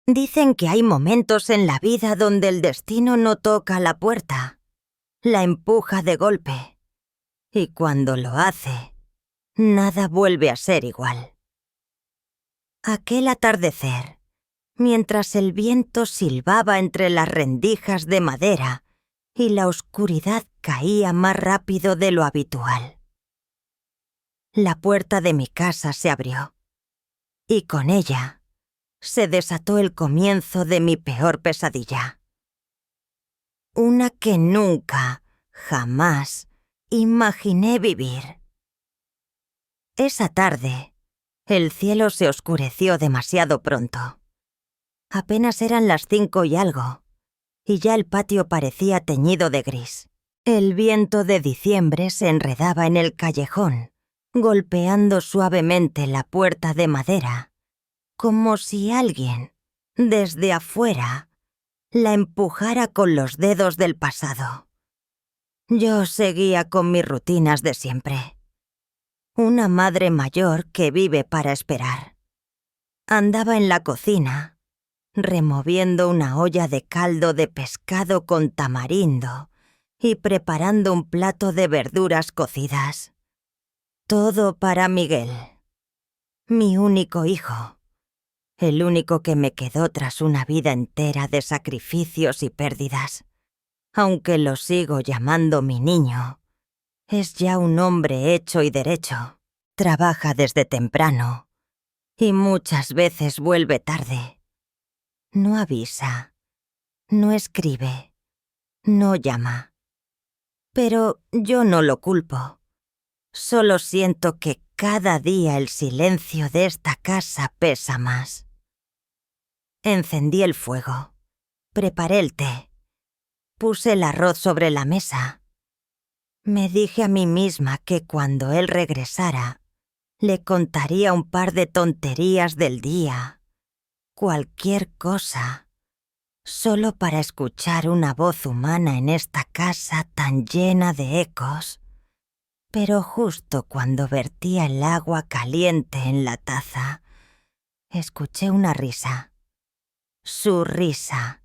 Dicen que hay momentos en la vida donde el destino no toca la puerta, la empuja de golpe, y cuando lo hace, nada vuelve a ser igual. Aquel atardecer, mientras el viento silbaba entre las rendijas de madera y la oscuridad caía más rápido de lo habitual, la puerta de mi casa se abrió, y con ella se desató el comienzo de mi peor pesadilla. Una que nunca, jamás, imaginé vivir. Esa tarde, el cielo se oscureció demasiado pronto. Apenas eran las 5 y algo, y ya el patio parecía teñido de gris. El viento de diciembre se enredaba en el callejón, golpeando suavemente la puerta de madera, como si alguien, desde afuera, la empujara con los dedos del pasado. Yo seguía con mis rutinas de siempre. Una madre mayor que vive para esperar. Andaba en la cocina, removiendo una olla de caldo de pescado con tamarindo y preparando un plato de verduras cocidas. Todo para Miguel, mi único hijo, el único que me quedó tras una vida entera de sacrificios y pérdidas. Aunque lo sigo llamando mi niño, es ya un hombre hecho y derecho. Trabaja desde temprano y muchas veces vuelve tarde. No avisa, no escribe, no llama. Pero yo no lo culpo. Solo siento que cada día el silencio de esta casa pesa más. Encendí el fuego, preparé el té, puse el arroz sobre la mesa. Me dije a mí misma que cuando él regresara, le contaría un par de tonterías del día, cualquier cosa, solo para escuchar una voz humana en esta casa tan llena de ecos. Pero justo cuando vertía el agua caliente en la taza, escuché una risa. Su risa.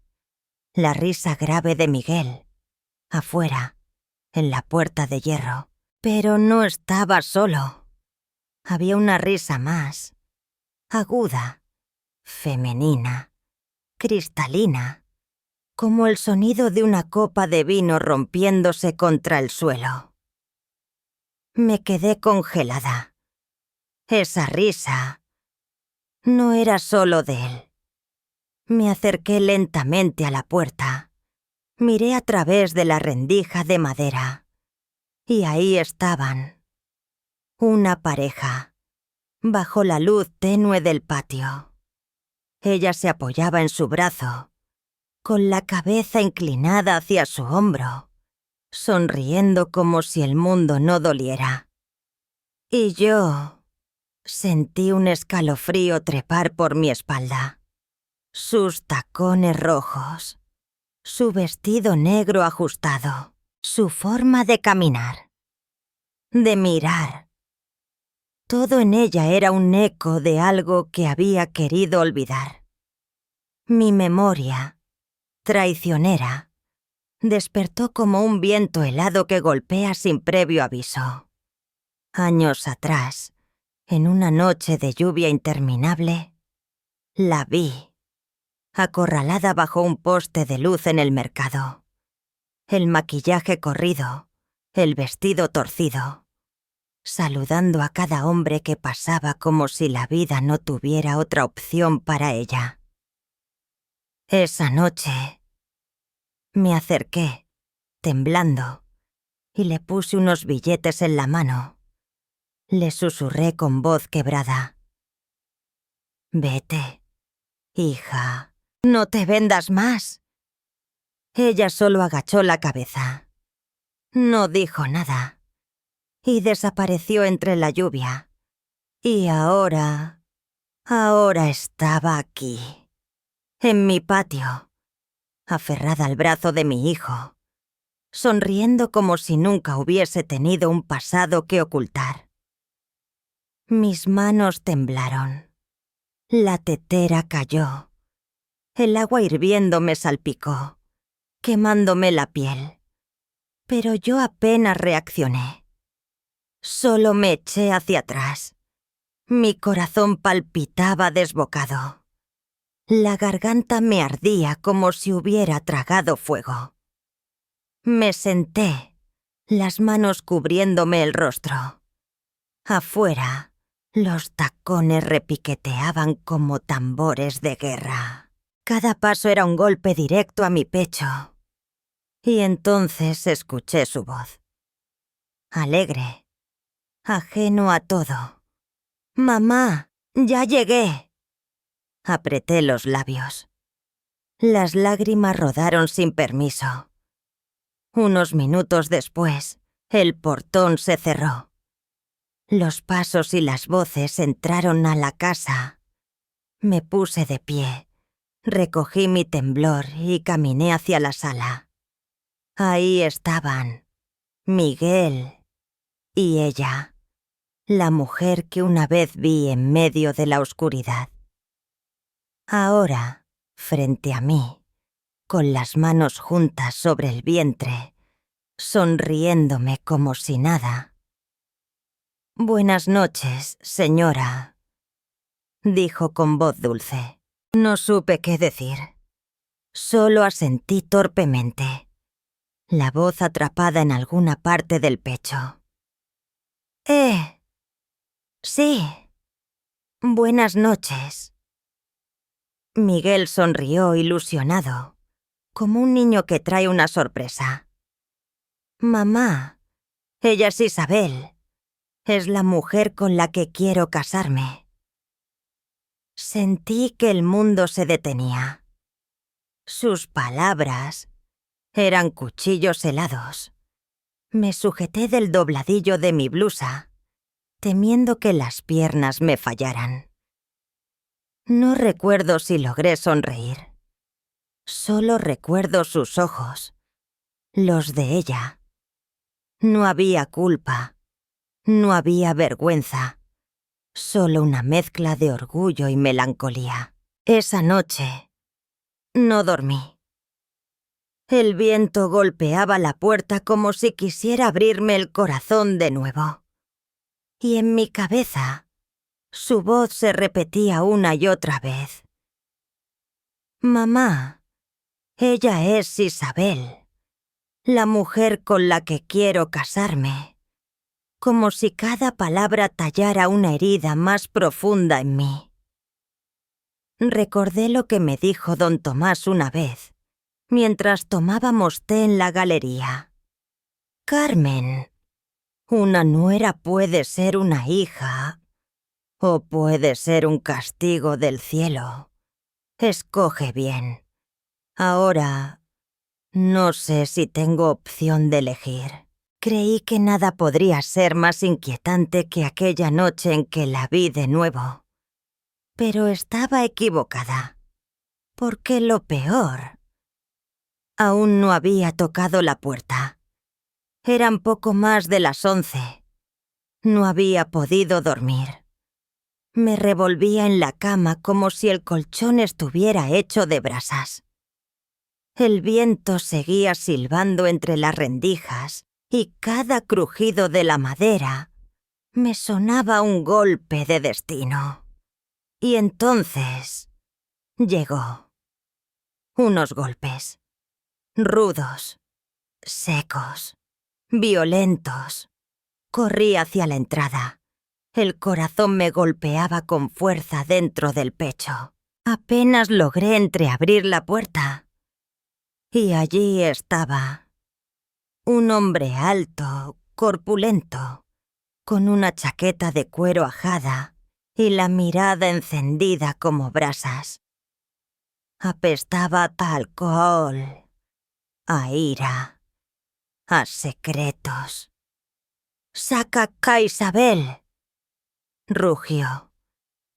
La risa grave de Miguel, afuera, en la puerta de hierro. Pero no estaba solo. Había una risa más, aguda, femenina, cristalina, como el sonido de una copa de vino rompiéndose contra el suelo. Me quedé congelada. Esa risa no era solo de él. Me acerqué lentamente a la puerta, miré a través de la rendija de madera, y ahí estaban, una pareja, bajo la luz tenue del patio. Ella se apoyaba en su brazo, con la cabeza inclinada hacia su hombro, sonriendo como si el mundo no doliera. Y yo sentí un escalofrío trepar por mi espalda. Sus tacones rojos, su vestido negro ajustado, su forma de caminar, de mirar. Todo en ella era un eco de algo que había querido olvidar. Mi memoria, traicionera, despertó como un viento helado que golpea sin previo aviso. Años atrás, en una noche de lluvia interminable, la vi, acorralada bajo un poste de luz en el mercado. El maquillaje corrido, el vestido torcido, saludando a cada hombre que pasaba como si la vida no tuviera otra opción para ella. Esa noche me acerqué, temblando, y le puse unos billetes en la mano. Le susurré con voz quebrada: «Vete, hija, no te vendas más». Ella solo agachó la cabeza. No dijo nada. Y desapareció entre la lluvia. Y ahora estaba aquí, en mi patio, aferrada al brazo de mi hijo, sonriendo como si nunca hubiese tenido un pasado que ocultar. Mis manos temblaron. La tetera cayó. El agua hirviendo me salpicó, quemándome la piel. Pero yo apenas reaccioné. Solo me eché hacia atrás. Mi corazón palpitaba desbocado. La garganta me ardía como si hubiera tragado fuego. Me senté, las manos cubriéndome el rostro. Afuera, los tacones repiqueteaban como tambores de guerra. Cada paso era un golpe directo a mi pecho. Y entonces escuché su voz. Alegre, ajeno a todo. «Mamá, ya llegué». Apreté los labios. Las lágrimas rodaron sin permiso. Unos minutos después, el portón se cerró. Los pasos y las voces entraron a la casa. Me puse de pie, recogí mi temblor y caminé hacia la sala. Ahí estaban Miguel y ella, la mujer que una vez vi en medio de la oscuridad. Ahora, frente a mí, con las manos juntas sobre el vientre, sonriéndome como si nada. «Buenas noches, señora», dijo con voz dulce. No supe qué decir. Solo asentí torpemente, la voz atrapada en alguna parte del pecho. Sí. Buenas noches». Miguel sonrió ilusionado, como un niño que trae una sorpresa. «Mamá, ella es Isabel. Es la mujer con la que quiero casarme». Sentí que el mundo se detenía. Sus palabras eran cuchillos helados. Me sujeté del dobladillo de mi blusa, temiendo que las piernas me fallaran. No recuerdo si logré sonreír. Solo recuerdo sus ojos, los de ella. No había culpa, no había vergüenza, solo una mezcla de orgullo y melancolía. Esa noche no dormí. El viento golpeaba la puerta como si quisiera abrirme el corazón de nuevo. Y en mi cabeza, su voz se repetía una y otra vez. «Mamá, ella es Isabel, la mujer con la que quiero casarme», como si cada palabra tallara una herida más profunda en mí. Recordé lo que me dijo don Tomás una vez, mientras tomábamos té en la galería. «Carmen, una nuera puede ser una hija, o puede ser un castigo del cielo. Escoge bien. Ahora, no sé si tengo opción de elegir». Creí que nada podría ser más inquietante que aquella noche en que la vi de nuevo. Pero estaba equivocada, porque lo peor... Aún no había tocado la puerta. Eran poco más de las 11. No había podido dormir. Me revolvía en la cama como si el colchón estuviera hecho de brasas. El viento seguía silbando entre las rendijas y cada crujido de la madera me sonaba un golpe de destino. Y entonces llegó. Unos golpes. Rudos, secos, violentos. Corrí hacia la entrada. El corazón me golpeaba con fuerza dentro del pecho. Apenas logré entreabrir la puerta. Y allí estaba. Un hombre alto, corpulento, con una chaqueta de cuero ajada y la mirada encendida como brasas. Apestaba a alcohol, a ira, a secretos. «¡Saca a Isabel!», rugió,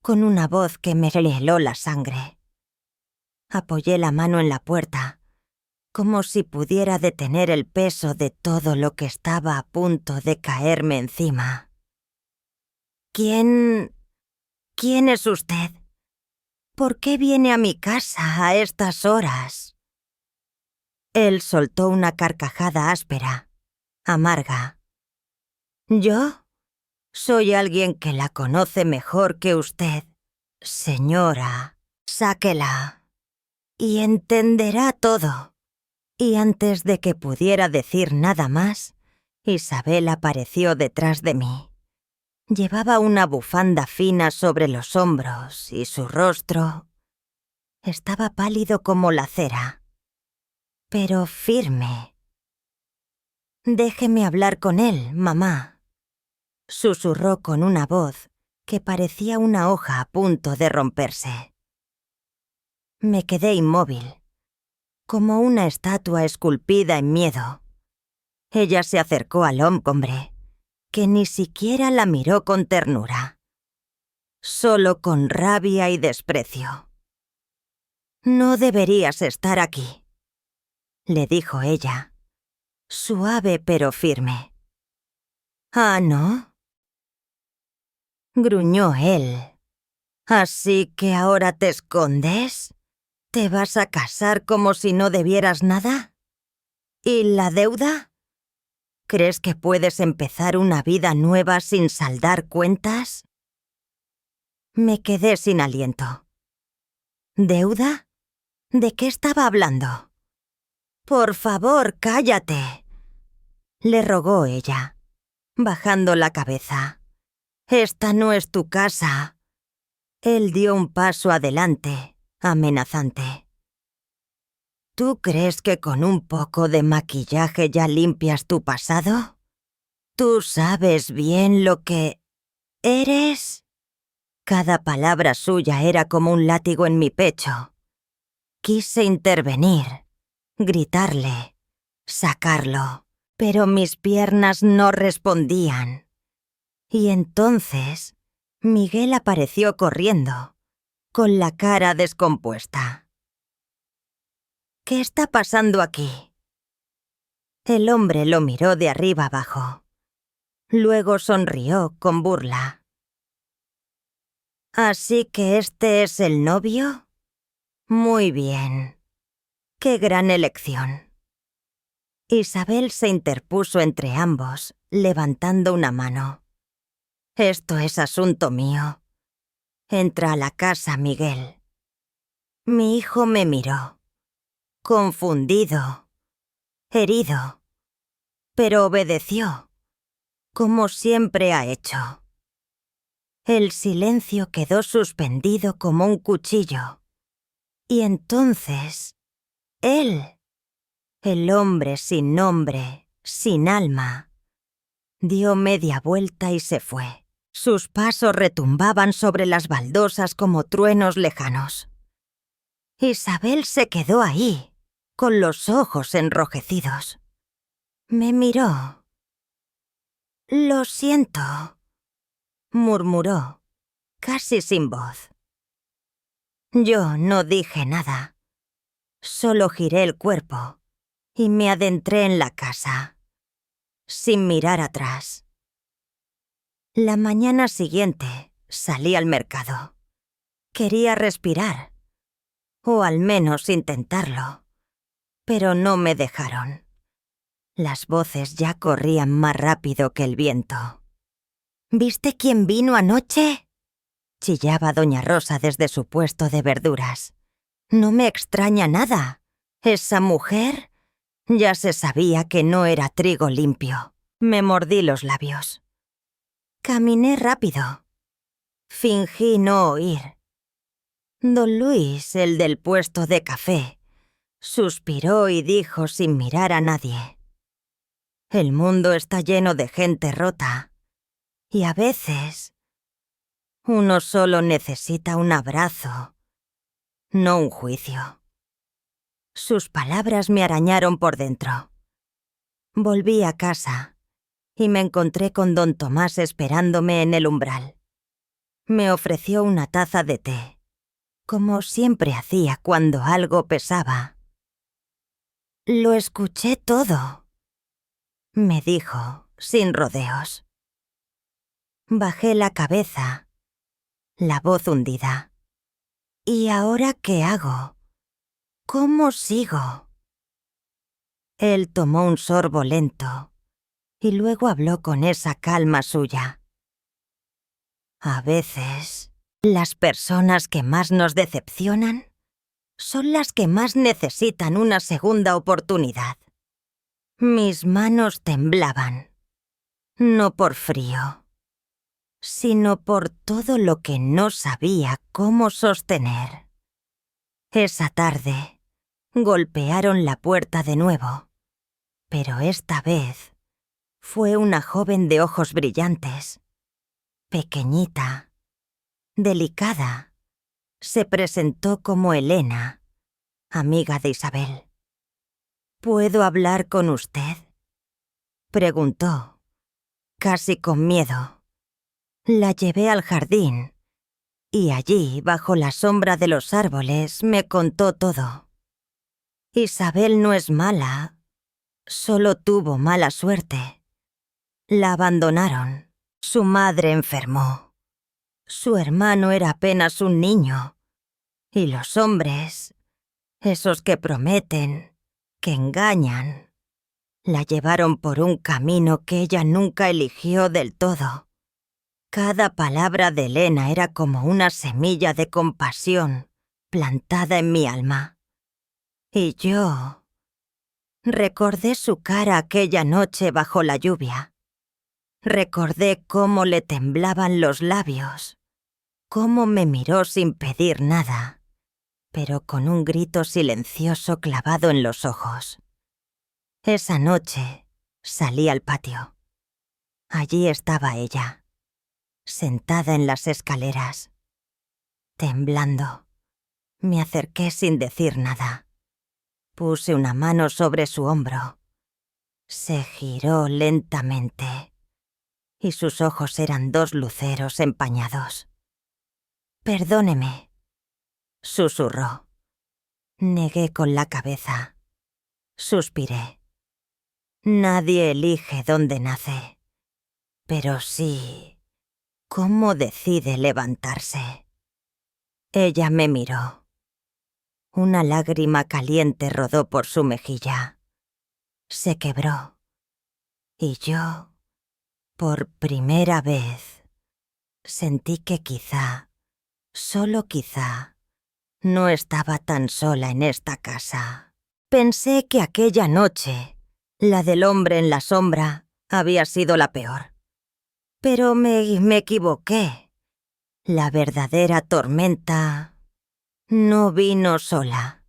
con una voz que me heló la sangre. Apoyé la mano en la puerta, como si pudiera detener el peso de todo lo que estaba a punto de caerme encima. «¿Quién es usted?», ¿Por qué viene a mi casa a estas horas? Él soltó una carcajada áspera, amarga. ¿Yo? Soy alguien que la conoce mejor que usted. Señora, sáquela. Y entenderá todo. Y antes de que pudiera decir nada más, Isabel apareció detrás de mí. Llevaba una bufanda fina sobre los hombros y su rostro estaba pálido como la cera, pero firme. «Déjeme hablar con él, mamá», susurró con una voz que parecía una hoja a punto de romperse. Me quedé inmóvil, como una estatua esculpida en miedo. Ella se acercó al hombre, que ni siquiera la miró con ternura, solo con rabia y desprecio. «No deberías estar aquí», le dijo ella, suave pero firme. «¿Ah, no?», gruñó él. «¿Así que ahora te escondes? ¿Te vas a casar como si no debieras nada? ¿Y la deuda? ¿Crees que puedes empezar una vida nueva sin saldar cuentas?» Me quedé sin aliento. ¿Deuda? ¿De qué estaba hablando? «Por favor, cállate», le rogó ella, bajando la cabeza. «Esta no es tu casa». Él dio un paso adelante, amenazante. ¿Tú crees que con un poco de maquillaje ya limpias tu pasado? ¿Tú sabes bien lo que eres? Cada palabra suya era como un látigo en mi pecho. Quise intervenir, gritarle, sacarlo, pero mis piernas no respondían. Y entonces Miguel apareció corriendo, con la cara descompuesta. «¿Qué está pasando aquí?». El hombre lo miró de arriba abajo. Luego sonrió con burla. «¿Así que este es el novio? Muy bien. Qué gran elección». Isabel se interpuso entre ambos, levantando una mano. «Esto es asunto mío. Entra a la casa, Miguel». Mi hijo me miró, confundido, herido, pero obedeció, como siempre ha hecho. El silencio quedó suspendido como un cuchillo. Y entonces, él, el hombre sin nombre, sin alma, dio media vuelta y se fue. Sus pasos retumbaban sobre las baldosas como truenos lejanos. Isabel se quedó ahí, con los ojos enrojecidos. Me miró. «Lo siento», murmuró, casi sin voz. Yo no dije nada. Solo giré el cuerpo y me adentré en la casa, sin mirar atrás. La mañana siguiente salí al mercado. Quería respirar, o al menos intentarlo, pero no me dejaron. Las voces ya corrían más rápido que el viento. «¿Viste quién vino anoche?», chillaba doña Rosa desde su puesto de verduras. «No me extraña nada. Esa mujer ya se sabía que no era trigo limpio». Me mordí los labios. Caminé rápido. Fingí no oír. Don Luis, el del puesto de café, suspiró y dijo sin mirar a nadie: «El mundo está lleno de gente rota, y a veces uno solo necesita un abrazo, no un juicio». Sus palabras me arañaron por dentro. Volví a casa y me encontré con don Tomás esperándome en el umbral. Me ofreció una taza de té, como siempre hacía cuando algo pesaba. «Lo escuché todo», me dijo, sin rodeos. Bajé la cabeza, la voz hundida. ¿Y ahora qué hago? ¿Cómo sigo? Él tomó un sorbo lento y luego habló con esa calma suya. A veces, las personas que más nos decepcionan son las que más necesitan una segunda oportunidad. Mis manos temblaban, no por frío, sino por todo lo que no sabía cómo sostener. Esa tarde, golpearon la puerta de nuevo, pero esta vez fue una joven de ojos brillantes, pequeñita, delicada. Se presentó como Elena, amiga de Isabel. ¿Puedo hablar con usted?, preguntó, casi con miedo. La llevé al jardín y allí, bajo la sombra de los árboles, me contó todo. Isabel no es mala, solo tuvo mala suerte. La abandonaron. Su madre enfermó. Su hermano era apenas un niño. Y los hombres, esos que prometen, que engañan, la llevaron por un camino que ella nunca eligió del todo. Cada palabra de Elena era como una semilla de compasión plantada en mi alma. Y yo recordé su cara aquella noche bajo la lluvia. Recordé cómo le temblaban los labios, cómo me miró sin pedir nada, pero con un grito silencioso clavado en los ojos. Esa noche salí al patio. Allí estaba ella, sentada en las escaleras, temblando. Me acerqué sin decir nada. Puse una mano sobre su hombro. Se giró lentamente y sus ojos eran dos luceros empañados. «Perdóneme», susurró. Negué con la cabeza. Suspiré. Nadie elige dónde nace, pero sí cómo decide levantarse. Ella me miró. Una lágrima caliente rodó por su mejilla. Se quebró. Y yo, por primera vez, sentí que quizá, solo quizá, no estaba tan sola en esta casa. Pensé que aquella noche, la del hombre en la sombra, había sido la peor. Pero me equivoqué. La verdadera tormenta no vino sola.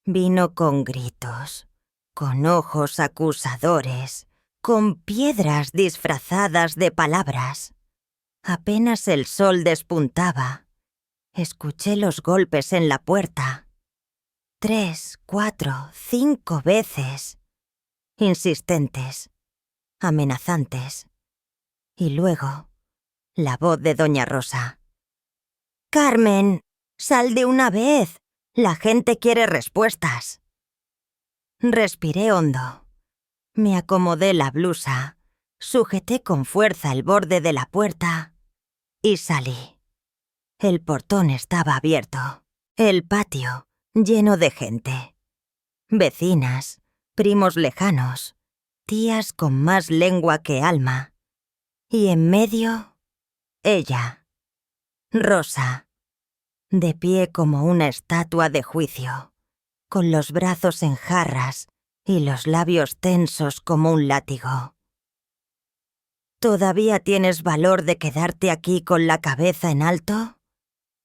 Vino con gritos, con ojos acusadores, con piedras disfrazadas de palabras. Apenas el sol despuntaba, escuché los golpes en la puerta. 3, 4, 5 veces. Insistentes, amenazantes. Y luego, la voz de doña Rosa. «Carmen, sal de una vez. La gente quiere respuestas». Respiré hondo. Me acomodé la blusa, sujeté con fuerza el borde de la puerta y salí. El portón estaba abierto. El patio, lleno de gente. Vecinas, primos lejanos, tías con más lengua que alma. Y en medio, ella, Rosa, de pie como una estatua de juicio, con los brazos en jarras y los labios tensos como un látigo. «¿Todavía tienes valor de quedarte aquí con la cabeza en alto?»,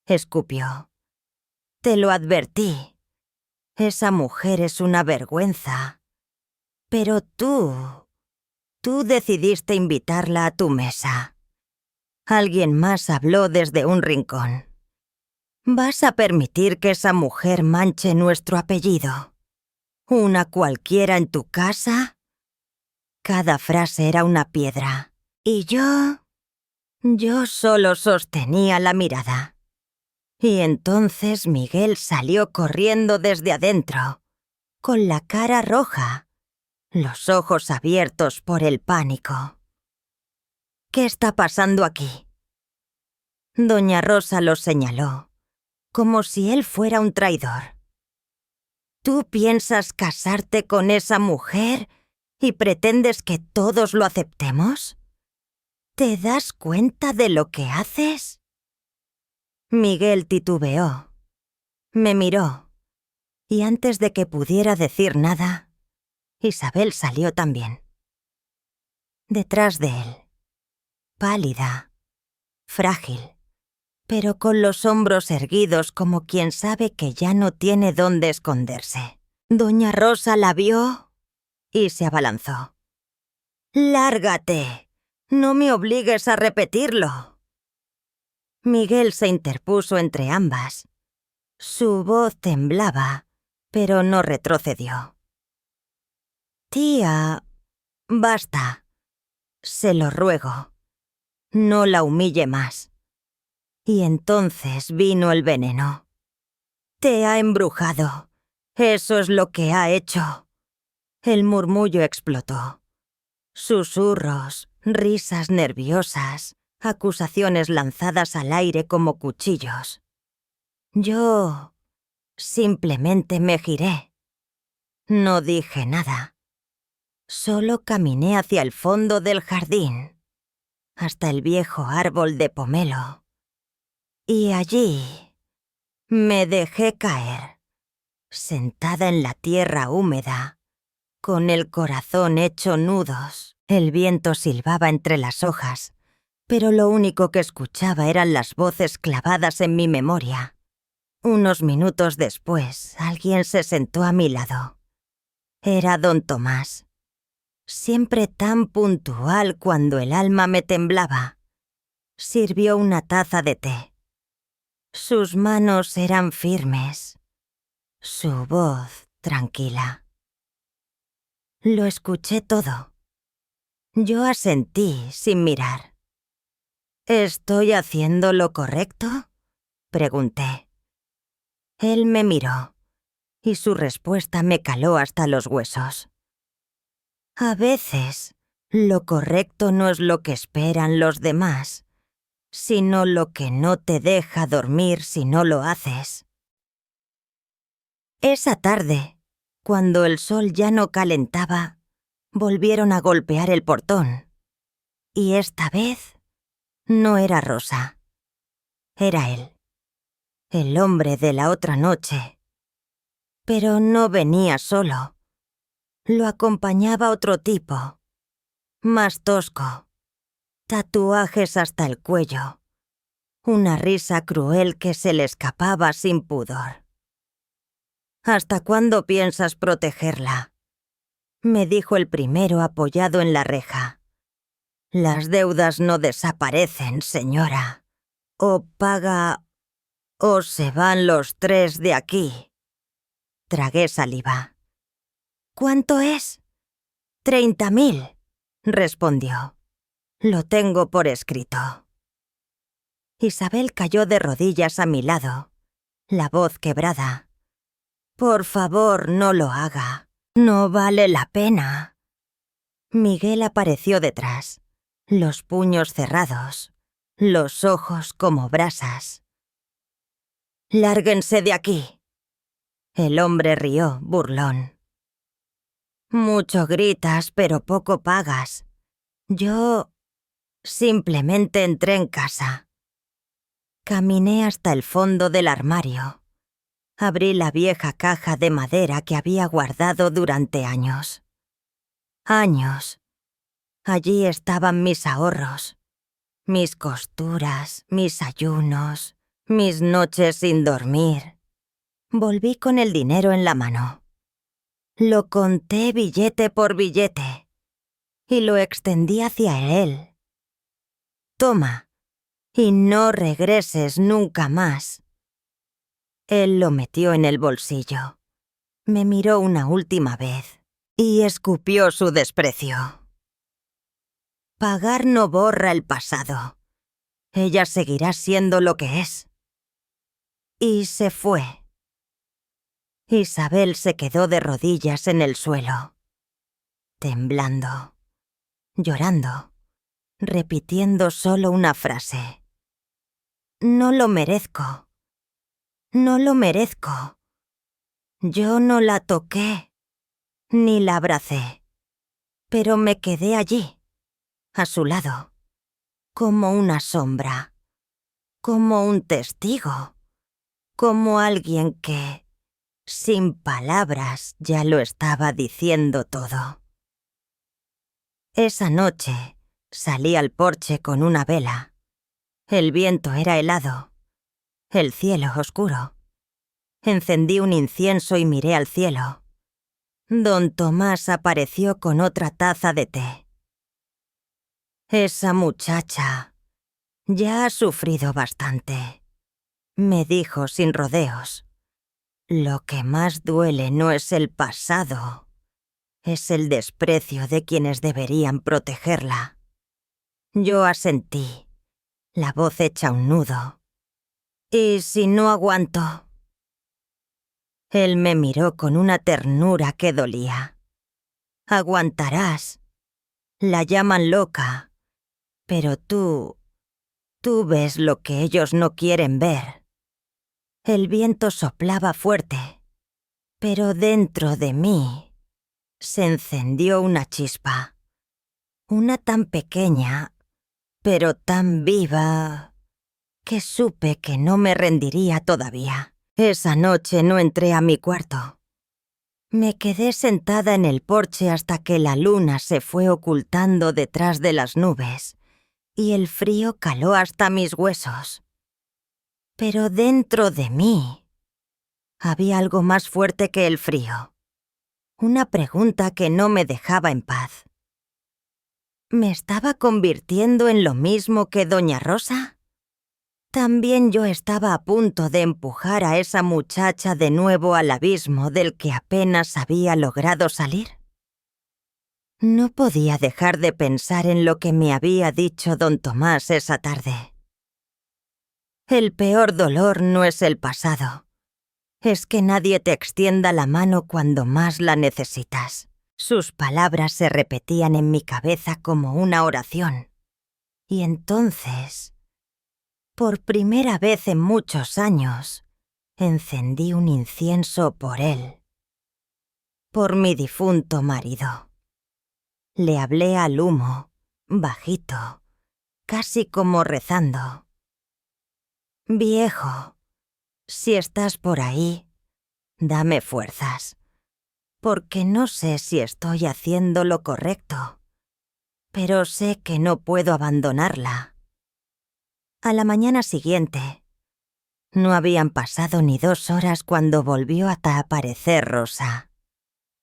escupió. «Te lo advertí. Esa mujer es una vergüenza. Pero tú decidiste invitarla a tu mesa». Alguien más habló desde un rincón. «¿Vas a permitir que esa mujer manche nuestro apellido? ¿Una cualquiera en tu casa?». Cada frase era una piedra. Y yo solo sostenía la mirada. Y entonces Miguel salió corriendo desde adentro, con la cara roja, los ojos abiertos por el pánico. «¿Qué está pasando aquí?». Doña Rosa lo señaló, como si él fuera un traidor. ¿Tú piensas casarte con esa mujer y pretendes que todos lo aceptemos? ¿Te das cuenta de lo que haces? Miguel titubeó. Me miró, y antes de que pudiera decir nada, Isabel salió también. Detrás de él, pálida, frágil, pero con los hombros erguidos como quien sabe que ya no tiene dónde esconderse. Doña Rosa la vio y se abalanzó. ¡Lárgate! No me obligues a repetirlo. Miguel se interpuso entre ambas. Su voz temblaba, pero no retrocedió. Tía, basta. Se lo ruego. No la humille más. Y entonces vino el veneno. Te ha embrujado. Eso es lo que ha hecho. El murmullo explotó. Susurros, risas nerviosas, acusaciones lanzadas al aire como cuchillos. Yo simplemente me giré. No dije nada. Solo caminé hacia el fondo del jardín, hasta el viejo árbol de pomelo. Y allí me dejé caer, sentada en la tierra húmeda, con el corazón hecho nudos. El viento silbaba entre las hojas, pero lo único que escuchaba eran las voces clavadas en mi memoria. Unos minutos después, alguien se sentó a mi lado. Era don Tomás. Siempre tan puntual cuando el alma me temblaba. Sirvió una taza de té. Sus manos eran firmes, su voz tranquila. Lo escuché todo. Yo asentí sin mirar. ¿Estoy haciendo lo correcto?, pregunté. Él me miró, y su respuesta me caló hasta los huesos. A veces, lo correcto no es lo que esperan los demás, sino lo que no te deja dormir si no lo haces. Esa tarde, cuando el sol ya no calentaba, volvieron a golpear el portón. Y esta vez no era Rosa. Era él, el hombre de la otra noche. Pero no venía solo. Lo acompañaba otro tipo, más tosco, tatuajes hasta el cuello, una risa cruel que se le escapaba sin pudor. ¿Hasta cuándo piensas protegerla?, me dijo el primero apoyado en la reja. Las deudas no desaparecen, señora. O paga o se van los tres de aquí. Tragué saliva. ¿Cuánto es? 30.000, respondió. Lo tengo por escrito. Isabel cayó de rodillas a mi lado, la voz quebrada. Por favor, no lo haga. No vale la pena. Miguel apareció detrás, los puños cerrados, los ojos como brasas. «Lárguense de aquí». El hombre rió, burlón. «Mucho gritas, pero poco pagas. Yo simplemente entré en casa». Caminé hasta el fondo del armario. Abrí la vieja caja de madera que había guardado durante años. Años. Allí estaban mis ahorros, mis costuras, mis ayunos, mis noches sin dormir. Volví con el dinero en la mano. Lo conté billete por billete y lo extendí hacia él. Toma, y no regreses nunca más. Él lo metió en el bolsillo. Me miró una última vez y escupió su desprecio. Pagar no borra el pasado. Ella seguirá siendo lo que es. Y se fue. Isabel se quedó de rodillas en el suelo, temblando, llorando, repitiendo solo una frase. No lo merezco. No lo merezco. Yo no la toqué, ni la abracé, pero me quedé allí, a su lado, como una sombra, como un testigo, como alguien que, sin palabras, ya lo estaba diciendo todo. Esa noche salí al porche con una vela. El viento era helado, el cielo oscuro. Encendí un incienso y miré al cielo. Don Tomás apareció con otra taza de té. Esa muchacha ya ha sufrido bastante, me dijo sin rodeos. Lo que más duele no es el pasado, es el desprecio de quienes deberían protegerla. Yo asentí, la voz hecha un nudo. ¿Y si no aguanto? Él me miró con una ternura que dolía. Aguantarás. La llaman loca, pero tú ves lo que ellos no quieren ver. El viento soplaba fuerte, pero dentro de mí se encendió una chispa. Una tan pequeña, pero tan viva, que supe que no me rendiría todavía. Esa noche no entré a mi cuarto. Me quedé sentada en el porche hasta que la luna se fue ocultando detrás de las nubes y el frío caló hasta mis huesos. Pero dentro de mí había algo más fuerte que el frío. Una pregunta que no me dejaba en paz. ¿Me estaba convirtiendo en lo mismo que Doña Rosa? También yo estaba a punto de empujar a esa muchacha de nuevo al abismo del que apenas había logrado salir. No podía dejar de pensar en lo que me había dicho don Tomás esa tarde. El peor dolor no es el pasado. Es que nadie te extienda la mano cuando más la necesitas. Sus palabras se repetían en mi cabeza como una oración. Y entonces, por primera vez en muchos años, encendí un incienso por él. Por mi difunto marido. Le hablé al humo, bajito, casi como rezando. Viejo, si estás por ahí, dame fuerzas, porque no sé si estoy haciendo lo correcto, pero sé que no puedo abandonarla. A la mañana siguiente, no habían pasado ni 2 horas cuando volvió a aparecer Rosa,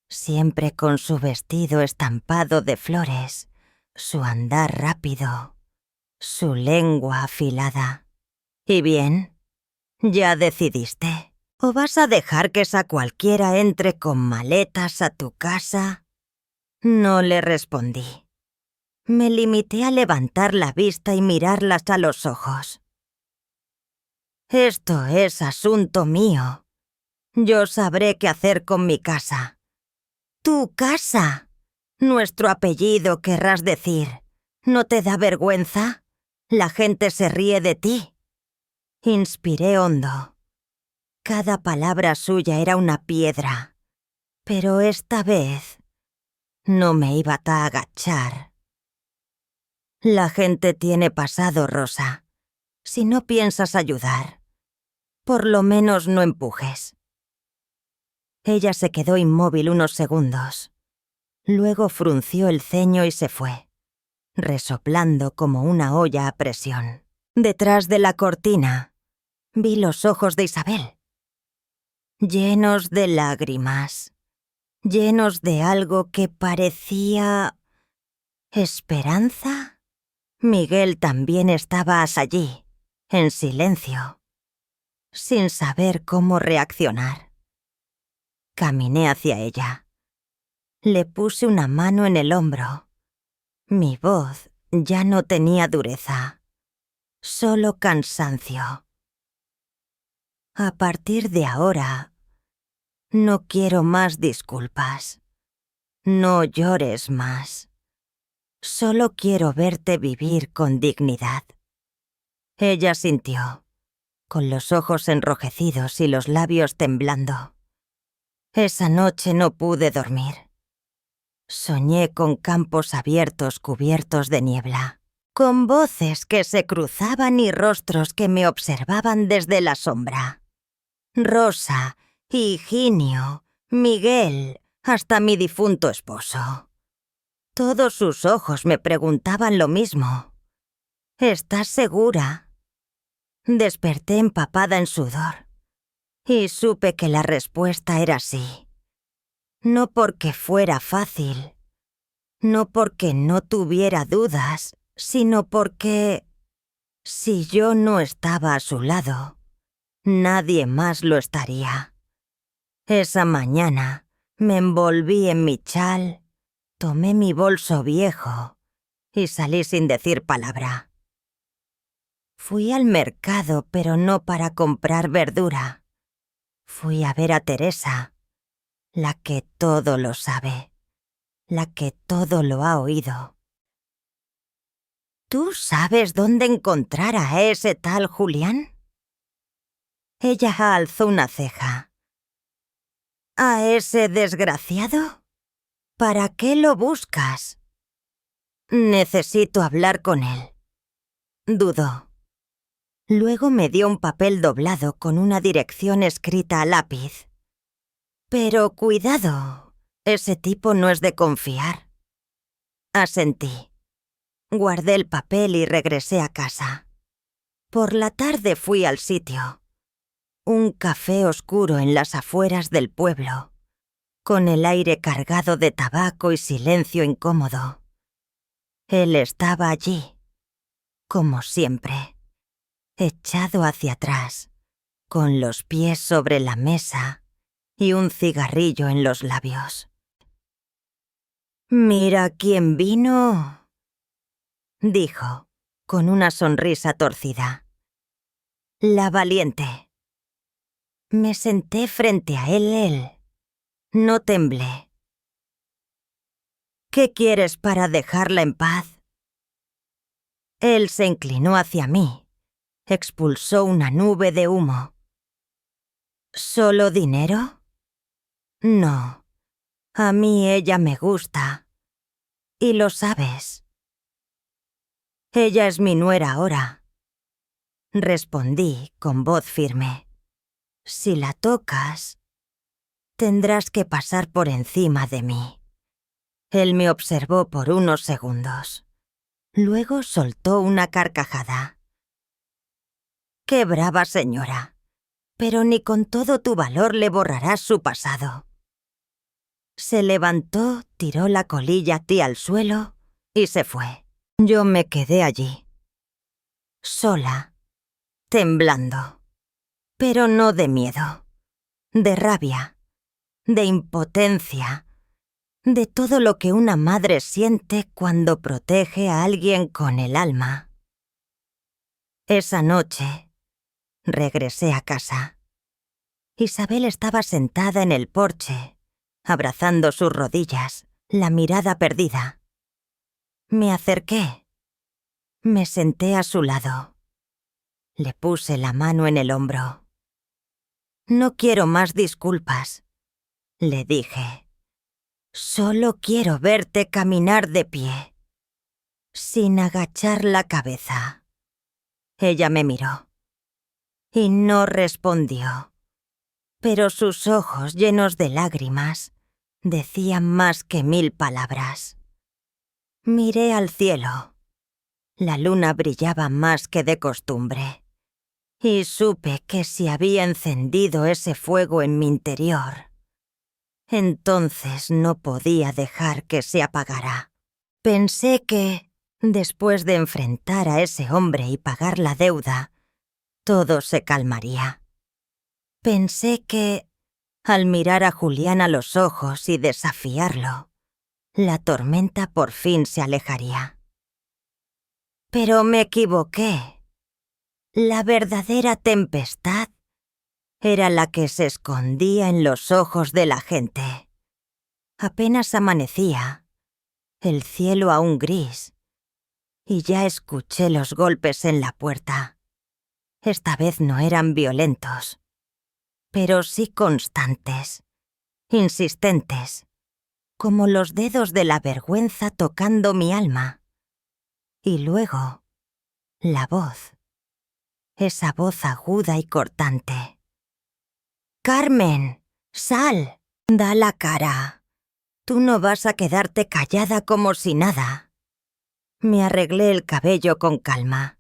siempre con su vestido estampado de flores, su andar rápido, su lengua afilada. ¿Y bien? ¿Ya decidiste? ¿O vas a dejar que esa cualquiera entre con maletas a tu casa? No le respondí. Me limité a levantar la vista y mirarlas a los ojos. Esto es asunto mío. Yo sabré qué hacer con mi casa. ¡Tu casa! Nuestro apellido, querrás decir. ¿No te da vergüenza? La gente se ríe de ti. Inspiré hondo. Cada palabra suya era una piedra. Pero esta vez no me iba a agachar. La gente tiene pasado, Rosa. Si no piensas ayudar, por lo menos no empujes. Ella se quedó inmóvil unos segundos. Luego frunció el ceño y se fue, resoplando como una olla a presión. Detrás de la cortina, vi los ojos de Isabel, llenos de lágrimas, llenos de algo que parecía... ¿esperanza? Miguel también estaba allí, en silencio, sin saber cómo reaccionar. Caminé hacia ella. Le puse una mano en el hombro. Mi voz ya no tenía dureza, solo cansancio. A partir de ahora, no quiero más disculpas. No llores más. Solo quiero verte vivir con dignidad. Ella sintió. con los ojos enrojecidos y los labios temblando. Esa noche no pude dormir. Soñé con campos abiertos cubiertos de niebla, con voces que se cruzaban y rostros que me observaban desde la sombra. Rosa, Higinio, Miguel, hasta mi difunto esposo. Todos sus ojos me preguntaban lo mismo. ¿Estás segura? Desperté empapada en sudor y supe que la respuesta era sí. No porque fuera fácil, no porque no tuviera dudas, sino porque si yo no estaba a su lado, nadie más lo estaría. Esa mañana me envolví en mi chal, tomé mi bolso viejo y salí sin decir palabra. Fui al mercado, pero no para comprar verdura. Fui a ver a Teresa, la que todo lo sabe, la que todo lo ha oído. ¿Tú sabes dónde encontrar a ese tal Julián? Ella alzó una ceja. ¿A ese desgraciado? ¿Para qué lo buscas? Necesito hablar con él. Dudó. Luego me dio un papel doblado con una dirección escrita a lápiz. Pero cuidado, ese tipo no es de confiar. Asentí. Guardé el papel y regresé a casa. Por la tarde fui al sitio. Un café oscuro en las afueras del pueblo, con el aire cargado de tabaco y silencio incómodo. Él estaba allí, como siempre, echado hacia atrás, con los pies sobre la mesa y un cigarrillo en los labios. «Mira quién vino», dijo, con una sonrisa torcida. «La valiente». Me senté frente a él. No temblé. «¿Qué quieres para dejarla en paz?» Él se inclinó hacia mí. Expulsó una nube de humo. ¿Solo dinero? No. A mí ella me gusta. Y lo sabes. Ella es mi nuera ahora. Respondí con voz firme. Si la tocas, tendrás que pasar por encima de mí. Él me observó por unos segundos. Luego soltó una carcajada. ¡Qué brava señora! Pero ni con todo tu valor le borrarás su pasado. Se levantó, tiró la colilla tía al suelo y se fue. Yo me quedé allí, sola, temblando. Pero no de miedo, de rabia, de impotencia, de todo lo que una madre siente cuando protege a alguien con el alma. Esa noche, regresé a casa. Isabel estaba sentada en el porche, abrazando sus rodillas, la mirada perdida. Me acerqué. Me senté a su lado. Le puse la mano en el hombro. «No quiero más disculpas», le dije. «Solo quiero verte caminar de pie, sin agachar la cabeza». Ella me miró y no respondió, pero sus ojos llenos de lágrimas decían más que 1000 palabras. Miré al cielo. La luna brillaba más que de costumbre, y supe que si había encendido ese fuego en mi interior, entonces no podía dejar que se apagara. Pensé que, después de enfrentar a ese hombre y pagar la deuda, todo se calmaría. Pensé que, al mirar a Julián a los ojos y desafiarlo, la tormenta por fin se alejaría. Pero me equivoqué. La verdadera tempestad era la que se escondía en los ojos de la gente. Apenas amanecía, el cielo aún gris, y ya escuché los golpes en la puerta. Esta vez no eran violentos, pero sí constantes, insistentes, como los dedos de la vergüenza tocando mi alma. Y luego, la voz, esa voz aguda y cortante. «Carmen, sal, da la cara. Tú no vas a quedarte callada como si nada». Me arreglé el cabello con calma.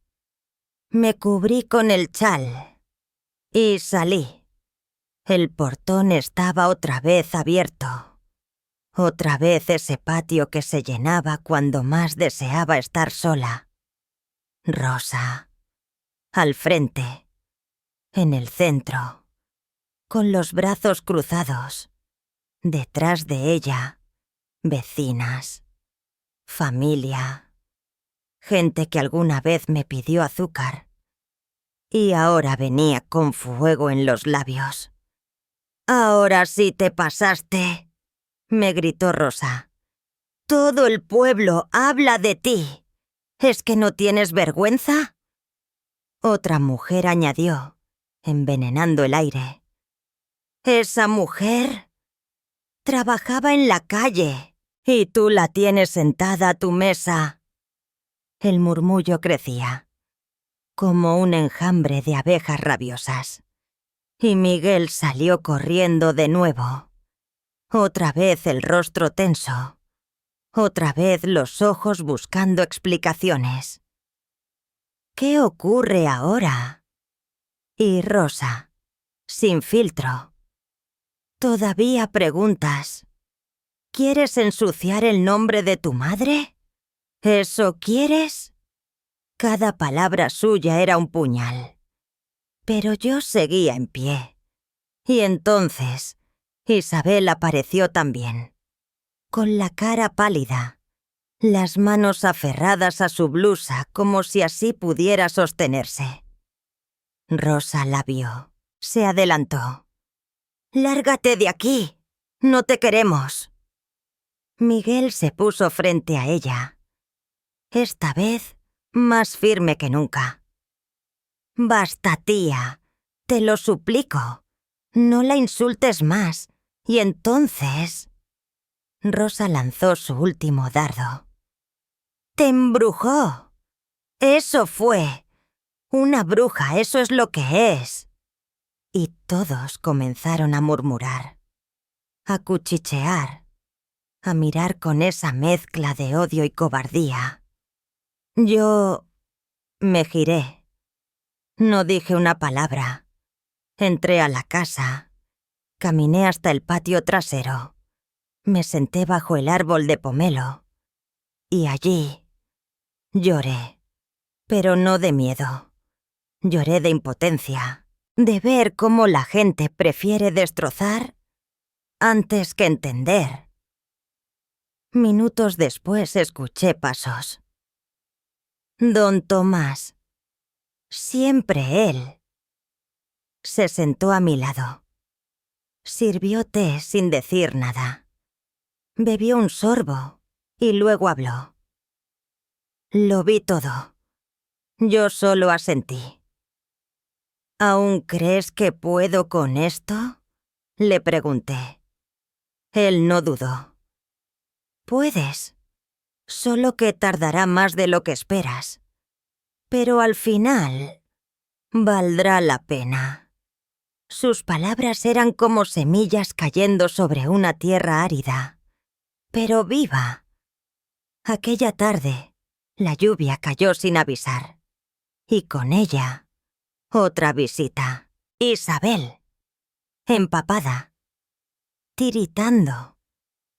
Me cubrí con el chal y salí. El portón estaba otra vez abierto. Otra vez ese patio que se llenaba cuando más deseaba estar sola. Rosa. Al frente. En el centro. Con los brazos cruzados. Detrás de ella. Vecinas. Familia. Gente que alguna vez me pidió azúcar. Y ahora venía con fuego en los labios. «Ahora sí te pasaste», me gritó Rosa. «Todo el pueblo habla de ti. ¿Es que no tienes vergüenza?». Otra mujer añadió, envenenando el aire. «Esa mujer trabajaba en la calle y tú la tienes sentada a tu mesa». El murmullo crecía, como un enjambre de abejas rabiosas. Y Miguel salió corriendo de nuevo. Otra vez el rostro tenso. Otra vez los ojos buscando explicaciones. ¿Qué ocurre ahora? Y Rosa, sin filtro. ¿Todavía preguntas? ¿Quieres ensuciar el nombre de tu madre? ¿Eso quieres? Cada palabra suya era un puñal. Pero yo seguía en pie. Y entonces Isabel apareció también, con la cara pálida, las manos aferradas a su blusa como si así pudiera sostenerse. Rosa la vio. Se adelantó. «Lárgate de aquí. No te queremos». Miguel se puso frente a ella. Esta vez más firme que nunca. «Basta, tía. Te lo suplico. No la insultes más. Y entonces...». Rosa lanzó su último dardo. «Te embrujó. Eso fue. Una bruja, eso es lo que es». Y todos comenzaron a murmurar, a cuchichear, a mirar con esa mezcla de odio y cobardía. Yo me giré. No dije una palabra. Entré a la casa. Caminé hasta el patio trasero. Me senté bajo el árbol de pomelo. Y allí lloré. Pero no de miedo. Lloré de impotencia. De ver cómo la gente prefiere destrozar antes que entender. Minutos después escuché pasos. Don Tomás. Siempre él. Se sentó a mi lado. Sirvió té sin decir nada. Bebió un sorbo y luego habló. Lo vi todo. Yo solo asentí. «¿Aún crees que puedo con esto?», le pregunté. Él no dudó. «Puedes, solo que tardará más de lo que esperas. Pero al final valdrá la pena». Sus palabras eran como semillas cayendo sobre una tierra árida, pero viva. Aquella tarde, la lluvia cayó sin avisar. Y con ella, otra visita. Isabel, empapada, tiritando,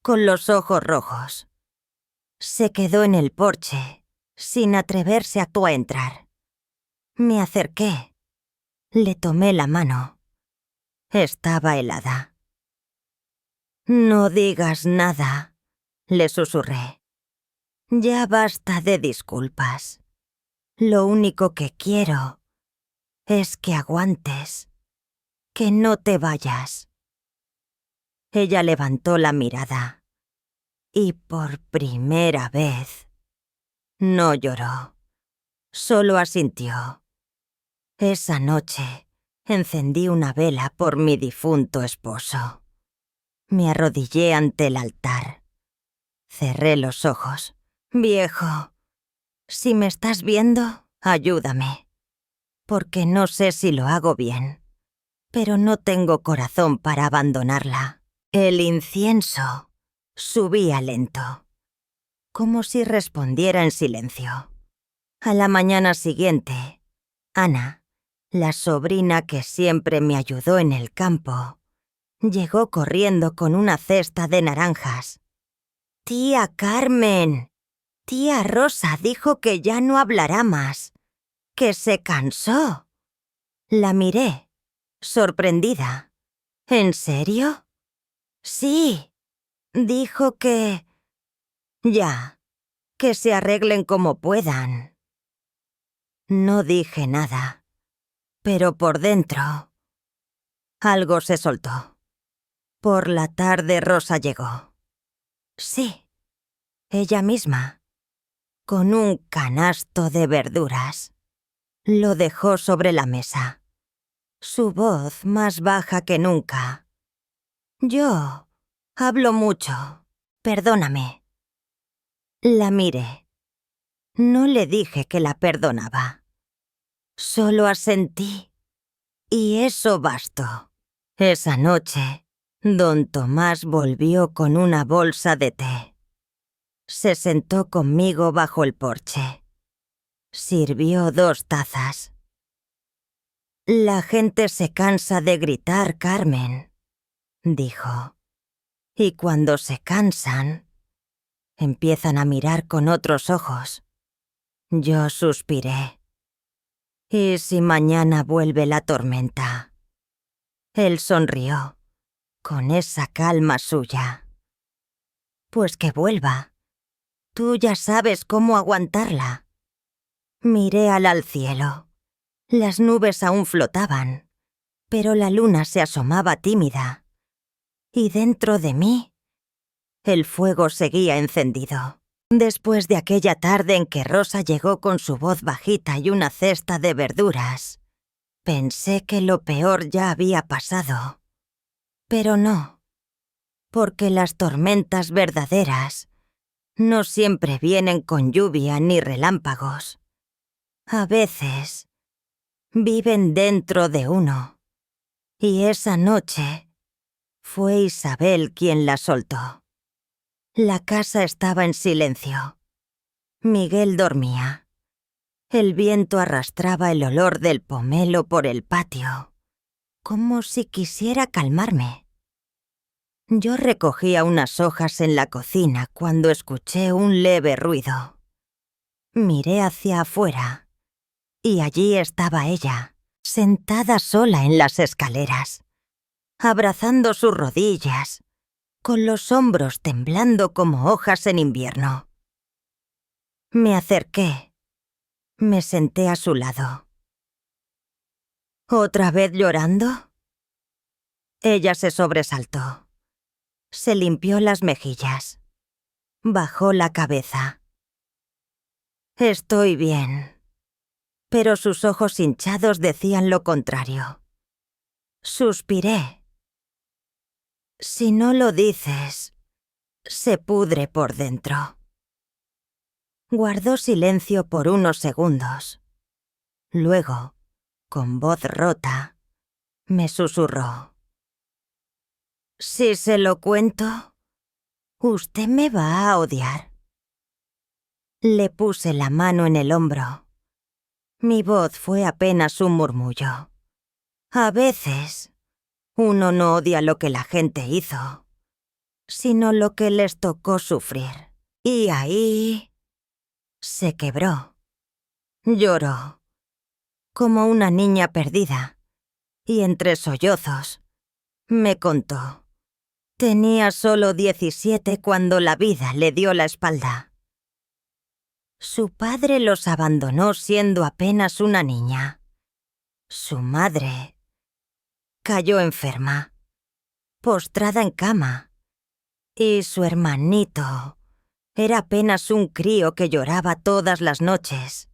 con los ojos rojos. Se quedó en el porche, sin atreverse a entrar. Me acerqué. Le tomé la mano. Estaba helada. «No digas nada», le susurré. «Ya basta de disculpas. Lo único que quiero es que aguantes, que no te vayas». Ella levantó la mirada y por primera vez no lloró, solo asintió. Esa noche encendí una vela por mi difunto esposo. Me arrodillé ante el altar. Cerré los ojos. Viejo, si me estás viendo, ayúdame. Porque no sé si lo hago bien, pero no tengo corazón para abandonarla. El incienso subía lento, como si respondiera en silencio. A la mañana siguiente, Ana, la sobrina que siempre me ayudó en el campo, llegó corriendo con una cesta de naranjas. «¡Tía Carmen! Tía Rosa dijo que ya no hablará más, que se cansó». La miré, sorprendida. «¿En serio?» «Sí. Dijo que... ya, que se arreglen como puedan». No dije nada, pero por dentro algo se soltó. Por la tarde Rosa llegó. Sí, ella misma, con un canasto de verduras. Lo dejó sobre la mesa, su voz más baja que nunca. «Yo hablo mucho, perdóname». La miré. No le dije que la perdonaba. Solo asentí, y eso bastó. Esa noche, don Tomás volvió con una bolsa de té. Se sentó conmigo bajo el porche. Sirvió 2 tazas. «La gente se cansa de gritar, Carmen», dijo. «Y cuando se cansan, empiezan a mirar con otros ojos». Yo suspiré. «¿Y si mañana vuelve la tormenta?» Él sonrió, con esa calma suya. «Pues que vuelva. Tú ya sabes cómo aguantarla». Miré al cielo. Las nubes aún flotaban, pero la luna se asomaba tímida. Y dentro de mí, el fuego seguía encendido. Después de aquella tarde en que Rosa llegó con su voz bajita y una cesta de verduras, pensé que lo peor ya había pasado. Pero no, porque las tormentas verdaderas no siempre vienen con lluvia ni relámpagos. A veces viven dentro de uno. Y esa noche fue Isabel quien la soltó. La casa estaba en silencio. Miguel dormía. El viento arrastraba el olor del pomelo por el patio, como si quisiera calmarme. Yo recogía unas hojas en la cocina cuando escuché un leve ruido. Miré hacia afuera, y allí estaba ella, sentada sola en las escaleras, abrazando sus rodillas, con los hombros temblando como hojas en invierno. Me acerqué. Me senté a su lado. «¿Otra vez llorando?» Ella se sobresaltó. Se limpió las mejillas. Bajó la cabeza. «Estoy bien». Pero sus ojos hinchados decían lo contrario. Suspiré. «Si no lo dices, se pudre por dentro». Guardó silencio por unos segundos. Luego, con voz rota, me susurró: «Si se lo cuento, usted me va a odiar». Le puse la mano en el hombro. Mi voz fue apenas un murmullo. A veces, uno no odia lo que la gente hizo, sino lo que les tocó sufrir. Y ahí se quebró. Lloró, como una niña perdida, y entre sollozos me contó. Tenía solo 17 cuando la vida le dio la espalda. Su padre los abandonó siendo apenas una niña. Su madre cayó enferma, postrada en cama, y su hermanito era apenas un crío que lloraba todas las noches,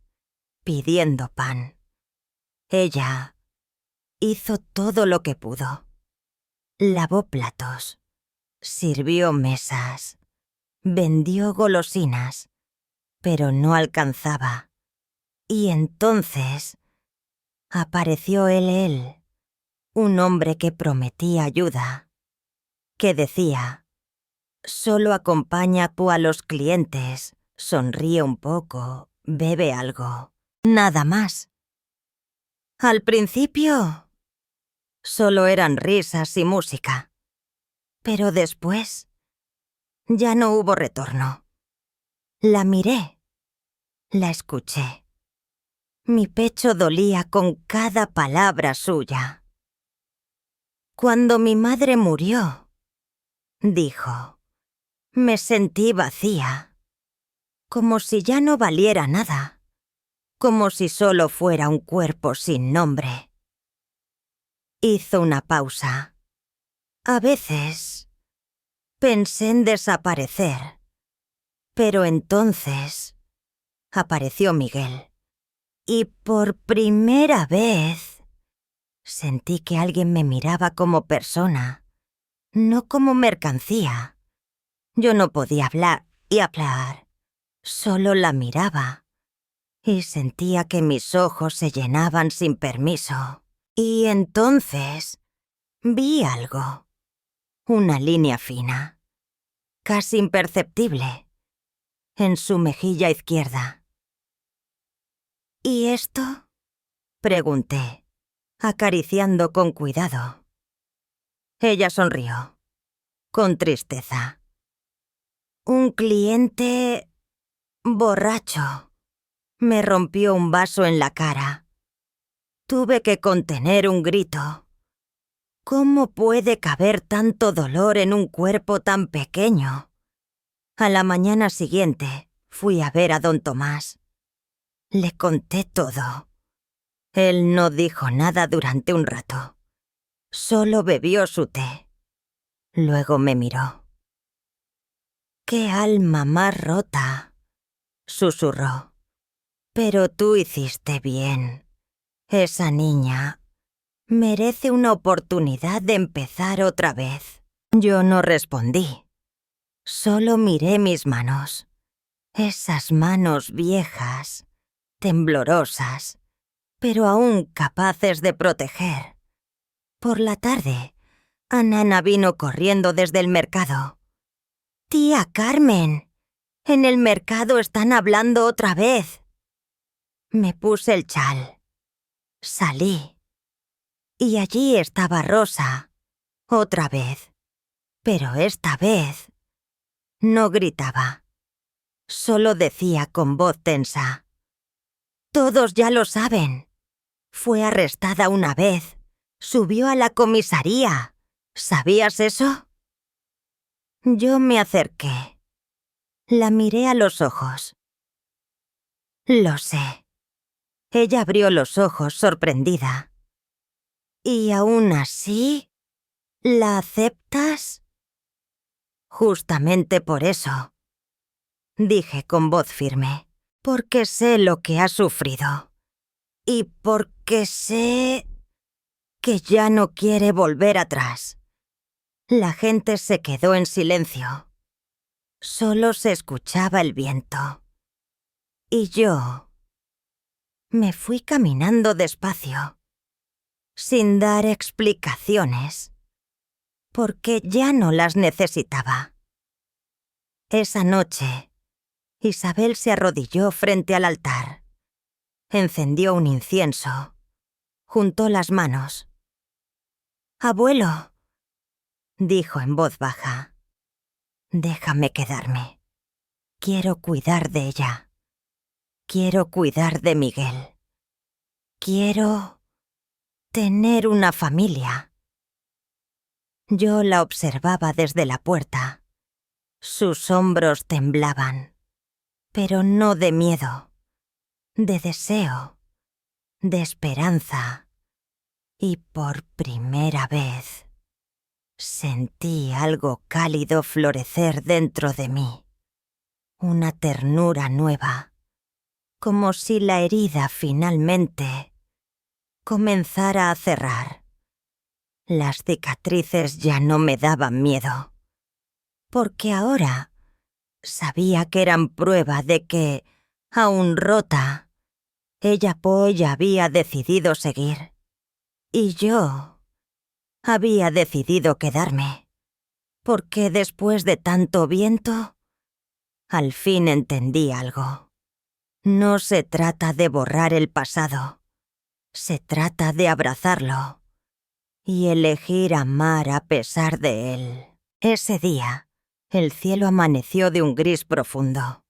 pidiendo pan. Ella hizo todo lo que pudo. Lavó platos, sirvió mesas, vendió golosinas, pero no alcanzaba. Y entonces apareció él, un hombre que prometía ayuda, que decía: solo acompaña a los clientes, sonríe un poco, bebe algo, nada más. Al principio solo eran risas y música, pero después ya no hubo retorno. La miré, la escuché. Mi pecho dolía con cada palabra suya. Cuando mi madre murió, dijo, me sentí vacía, como si ya no valiera nada, como si solo fuera un cuerpo sin nombre. Hizo una pausa. A veces pensé en desaparecer, pero entonces apareció Miguel. Y por primera vez sentí que alguien me miraba como persona, no como mercancía. Yo no podía hablar y hablar, solo la miraba y sentía que mis ojos se llenaban sin permiso. Y entonces vi algo, una línea fina, casi imperceptible, en su mejilla izquierda. ¿Y esto?, pregunté, acariciando con cuidado. Ella sonrió, con tristeza. Un cliente borracho me rompió un vaso en la cara. Tuve que contener un grito. ¿Cómo puede caber tanto dolor en un cuerpo tan pequeño? A la mañana siguiente fui a ver a don Tomás. Le conté todo. Él no dijo nada durante un rato. Solo bebió su té. Luego me miró. «¡Qué alma más rota!», susurró. «Pero tú hiciste bien. Esa niña merece una oportunidad de empezar otra vez». Yo no respondí. Solo miré mis manos. Esas manos viejas, temblorosas, pero aún capaces de proteger. Por la tarde, Anana vino corriendo desde el mercado. «Tía Carmen, en el mercado están hablando otra vez». Me puse el chal. Salí. Y allí estaba Rosa, otra vez. Pero esta vez no gritaba. Solo decía con voz tensa: «Todos ya lo saben. Fue arrestada una vez. Subió a la comisaría. ¿Sabías eso?». Yo me acerqué. La miré a los ojos. «Lo sé». Ella abrió los ojos sorprendida. «¿Y aún así la aceptas?». «Justamente por eso», dije con voz firme, «porque sé lo que ha sufrido. Y porque sé que ya no quiere volver atrás». La gente se quedó en silencio. Solo se escuchaba el viento. Y yo me fui caminando despacio, sin dar explicaciones, porque ya no las necesitaba. Esa noche, Isabel se arrodilló frente al altar, encendió un incienso, juntó las manos. «Abuelo», dijo en voz baja, «déjame quedarme. Quiero cuidar de ella. Quiero cuidar de Miguel. Quiero tener una familia». Yo la observaba desde la puerta. Sus hombros temblaban, pero no de miedo, de deseo, de esperanza. Y por primera vez sentí algo cálido florecer dentro de mí. Una ternura nueva, como si la herida finalmente comenzara a cerrar. Las cicatrices ya no me daban miedo, porque ahora sabía que eran prueba de que, aún rota, ella Poe había decidido seguir. Y yo había decidido quedarme, porque después de tanto viento, al fin entendí algo. No se trata de borrar el pasado, se trata de abrazarlo y elegir amar a pesar de él. Ese día, el cielo amaneció de un gris profundo.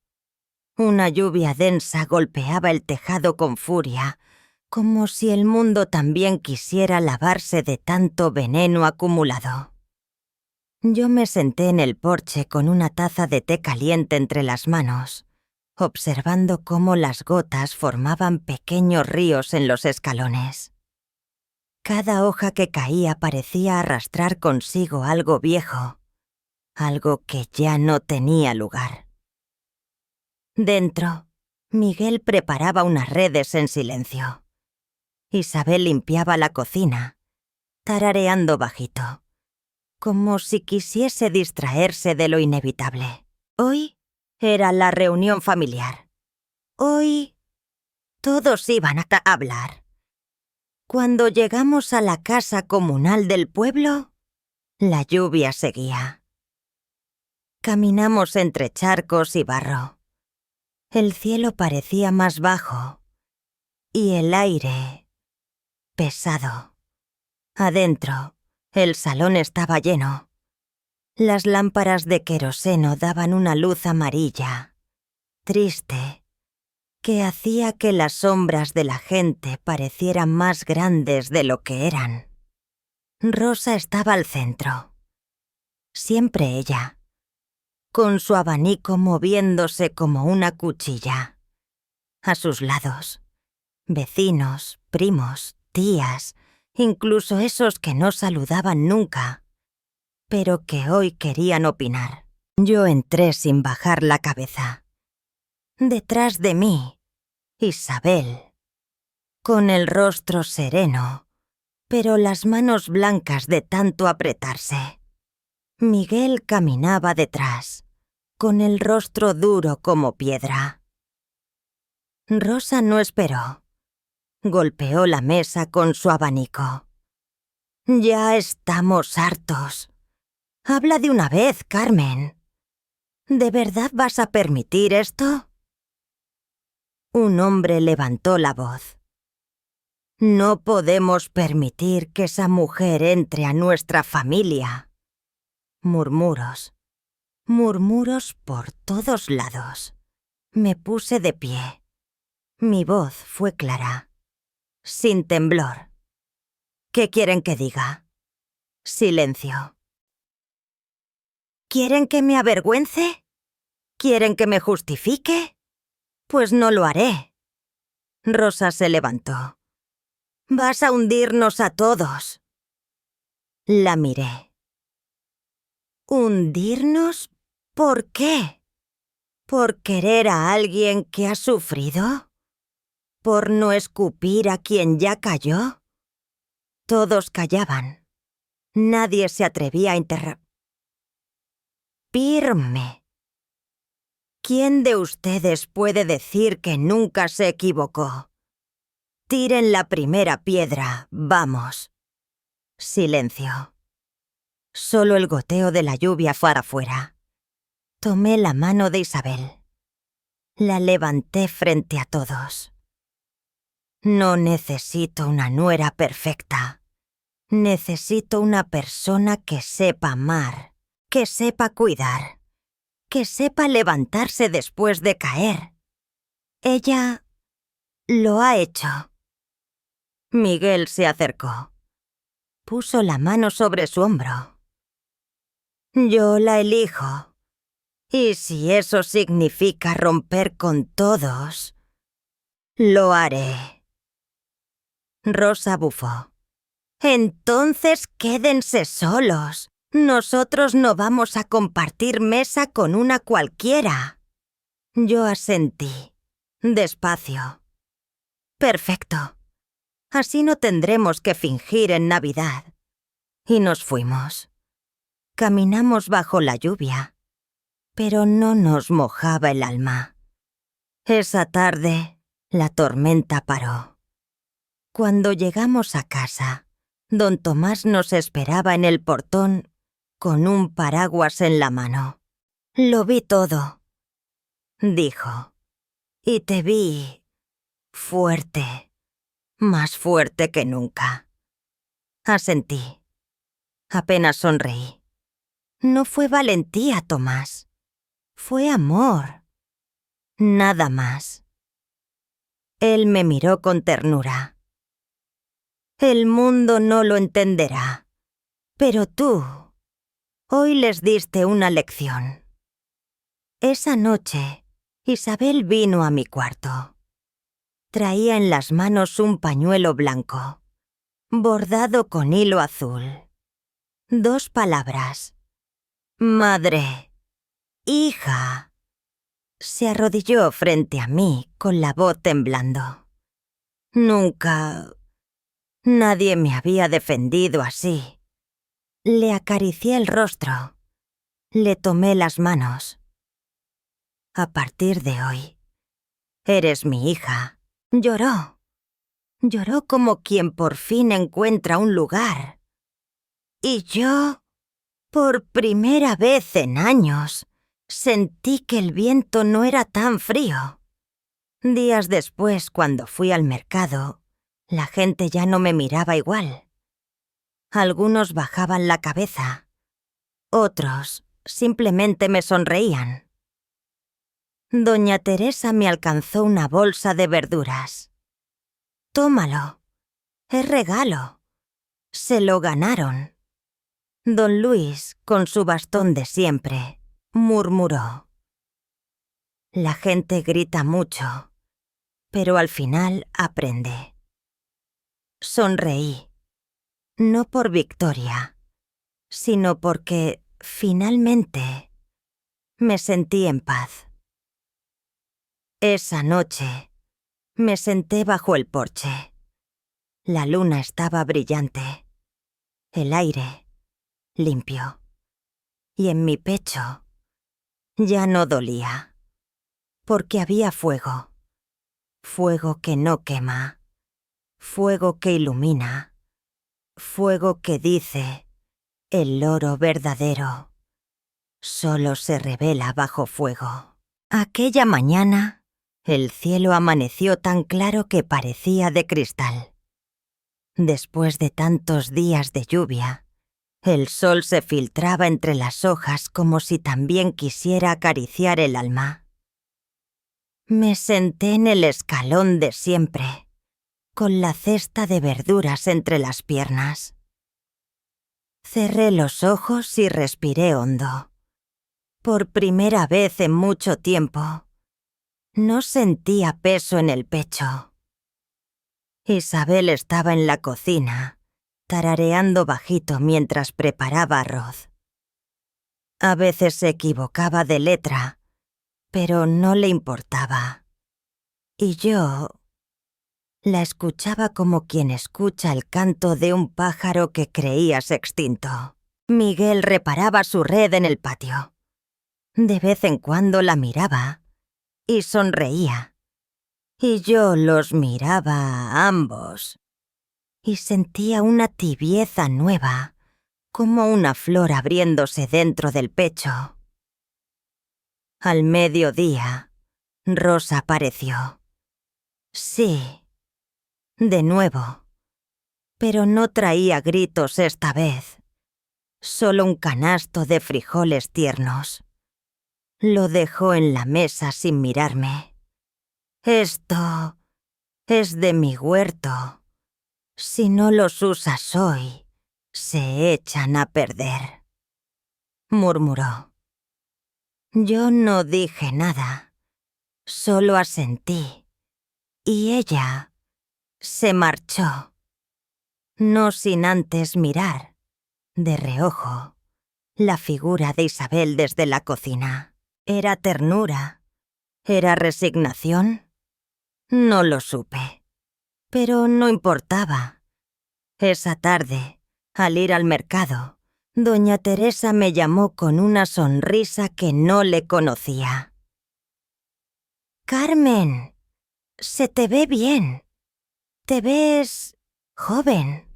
Una lluvia densa golpeaba el tejado con furia, como si el mundo también quisiera lavarse de tanto veneno acumulado. Yo me senté en el porche con una taza de té caliente entre las manos, observando cómo las gotas formaban pequeños ríos en los escalones. Cada hoja que caía parecía arrastrar consigo algo viejo, algo que ya no tenía lugar. Dentro, Miguel preparaba unas redes en silencio. Isabel limpiaba la cocina, tarareando bajito, como si quisiese distraerse de lo inevitable. Hoy era la reunión familiar. Hoy todos iban a hablar. Cuando llegamos a la casa comunal del pueblo, la lluvia seguía. Caminamos entre charcos y barro. El cielo parecía más bajo y el aire pesado. Adentro, el salón estaba lleno. Las lámparas de queroseno daban una luz amarilla, triste, que hacía que las sombras de la gente parecieran más grandes de lo que eran. Rosa estaba al centro. Siempre ella, con su abanico moviéndose como una cuchilla. A sus lados, vecinos, primos, tías, incluso esos que no saludaban nunca, pero que hoy querían opinar. Yo entré sin bajar la cabeza. Detrás de mí, Isabel, con el rostro sereno, pero las manos blancas de tanto apretarse. Miguel caminaba detrás, con el rostro duro como piedra. Rosa no esperó. Golpeó la mesa con su abanico. «Ya estamos hartos. Habla de una vez, Carmen. ¿De verdad vas a permitir esto?» Un hombre levantó la voz. «No podemos permitir que esa mujer entre a nuestra familia». Murmuros. Murmuros por todos lados. Me puse de pie. Mi voz fue clara, sin temblor. «¿Qué quieren que diga?» Silencio. ¿Quieren que me avergüence? ¿Quieren que me justifique? Pues no lo haré. Rosa se levantó. «Vas a hundirnos a todos». La miré. ¿Hundirnos? ¿Por qué? ¿Por querer a alguien que ha sufrido? ¿Por no escupir a quien ya cayó? Todos callaban. Nadie se atrevía a interrumpirme. ¿Quién de ustedes puede decir que nunca se equivocó? Tiren la primera piedra, vamos. Silencio. Solo el goteo de la lluvia para afuera. Tomé la mano de Isabel. La levanté frente a todos. No necesito una nuera perfecta. Necesito una persona que sepa amar, que sepa cuidar, que sepa levantarse después de caer. Ella lo ha hecho. Miguel se acercó. Puso la mano sobre su hombro. Yo la elijo. Y si eso significa romper con todos, lo haré. Rosa bufó. Entonces quédense solos. Nosotros no vamos a compartir mesa con una cualquiera. Yo asentí, despacio. Perfecto. Así no tendremos que fingir en Navidad. Y nos fuimos. Caminamos bajo la lluvia, pero no nos mojaba el alma. Esa tarde, la tormenta paró. Cuando llegamos a casa, don Tomás nos esperaba en el portón con un paraguas en la mano. «Lo vi todo», dijo, «y te vi fuerte, más fuerte que nunca». Asentí. Apenas sonreí. No fue valentía, Tomás. Fue amor. Nada más. Él me miró con ternura. «El mundo no lo entenderá, pero tú, hoy les diste una lección». Esa noche, Isabel vino a mi cuarto. Traía en las manos un pañuelo blanco, bordado con hilo azul. 2 palabras. «Madre, hija». Se arrodilló frente a mí con la voz temblando. Nunca... Nadie me había defendido así. Le acaricié el rostro. Le tomé las manos. «A partir de hoy, eres mi hija». Lloró. Lloró como quien por fin encuentra un lugar. Y yo, por primera vez en años, sentí que el viento no era tan frío. Días después, cuando fui al mercado, la gente ya no me miraba igual. Algunos bajaban la cabeza. Otros simplemente me sonreían. Doña Teresa me alcanzó una bolsa de verduras. «Tómalo. Es regalo. Se lo ganaron». Don Luis, con su bastón de siempre, murmuró: «La gente grita mucho, pero al final aprende». Sonreí, no por victoria, sino porque, finalmente, me sentí en paz. Esa noche, me senté bajo el porche. La luna estaba brillante, el aire limpio, y en mi pecho ya no dolía, porque había fuego, fuego que no quema, fuego que ilumina, fuego que dice: el oro verdadero solo se revela bajo fuego. Aquella mañana, el cielo amaneció tan claro que parecía de cristal. Después de tantos días de lluvia, el sol se filtraba entre las hojas como si también quisiera acariciar el alma. Me senté en el escalón de siempre, con la cesta de verduras entre las piernas. Cerré los ojos y respiré hondo. Por primera vez en mucho tiempo, no sentía peso en el pecho. Isabel estaba en la cocina, tarareando bajito mientras preparaba arroz. A veces se equivocaba de letra, pero no le importaba. Y yo la escuchaba como quien escucha el canto de un pájaro que creías extinto. Miguel reparaba su red en el patio. De vez en cuando la miraba y sonreía. Y yo los miraba a ambos y sentía una tibieza nueva, como una flor abriéndose dentro del pecho. Al mediodía, Rosa apareció. Sí, de nuevo, pero no traía gritos esta vez, solo un canasto de frijoles tiernos. Lo dejó en la mesa sin mirarme. «Esto es de mi huerto. Si no los usas hoy, se echan a perder», murmuró. Yo no dije nada, solo asentí, y ella se marchó, no sin antes mirar, de reojo, la figura de Isabel desde la cocina. ¿Era ternura? ¿Era resignación? No lo supe. Pero no importaba. Esa tarde, al ir al mercado, doña Teresa me llamó con una sonrisa que no le conocía. «Carmen, se te ve bien. Te ves joven»,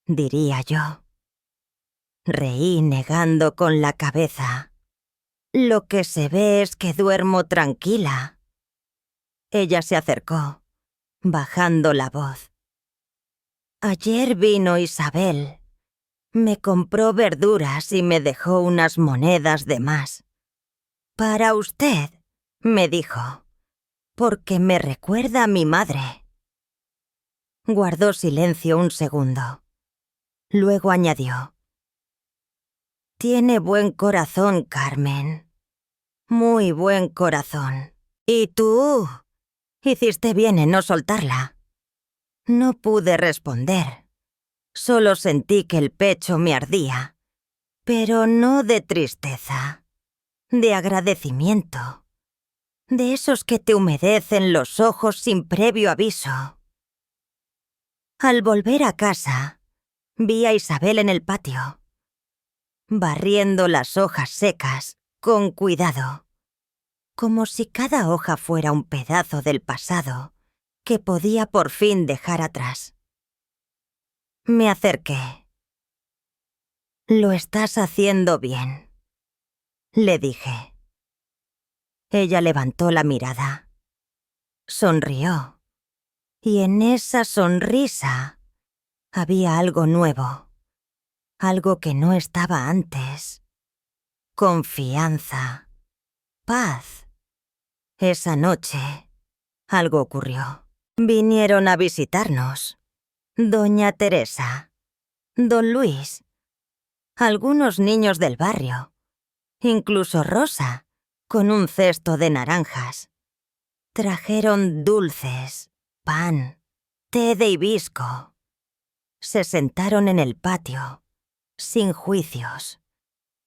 diría yo. Reí negando con la cabeza. «Lo que se ve es que duermo tranquila». Ella se acercó, bajando la voz. «Ayer vino Isabel. Me compró verduras y me dejó unas monedas de más. Para usted», me dijo, «porque me recuerda a mi madre». Guardó silencio un segundo. Luego añadió: «Tiene buen corazón, Carmen. Muy buen corazón. Y tú hiciste bien en no soltarla». No pude responder. Solo sentí que el pecho me ardía, pero no de tristeza, de agradecimiento, de esos que te humedecen los ojos sin previo aviso. Al volver a casa, vi a Isabel en el patio, barriendo las hojas secas con cuidado, como si cada hoja fuera un pedazo del pasado que podía por fin dejar atrás. Me acerqué. «Lo estás haciendo bien», le dije. Ella levantó la mirada. Sonrió. Y en esa sonrisa había algo nuevo, algo que no estaba antes. Confianza, paz. Esa noche, algo ocurrió. Vinieron a visitarnos doña Teresa, don Luis, algunos niños del barrio, incluso Rosa, con un cesto de naranjas. Trajeron dulces, pan, té de hibisco. Se sentaron en el patio, sin juicios,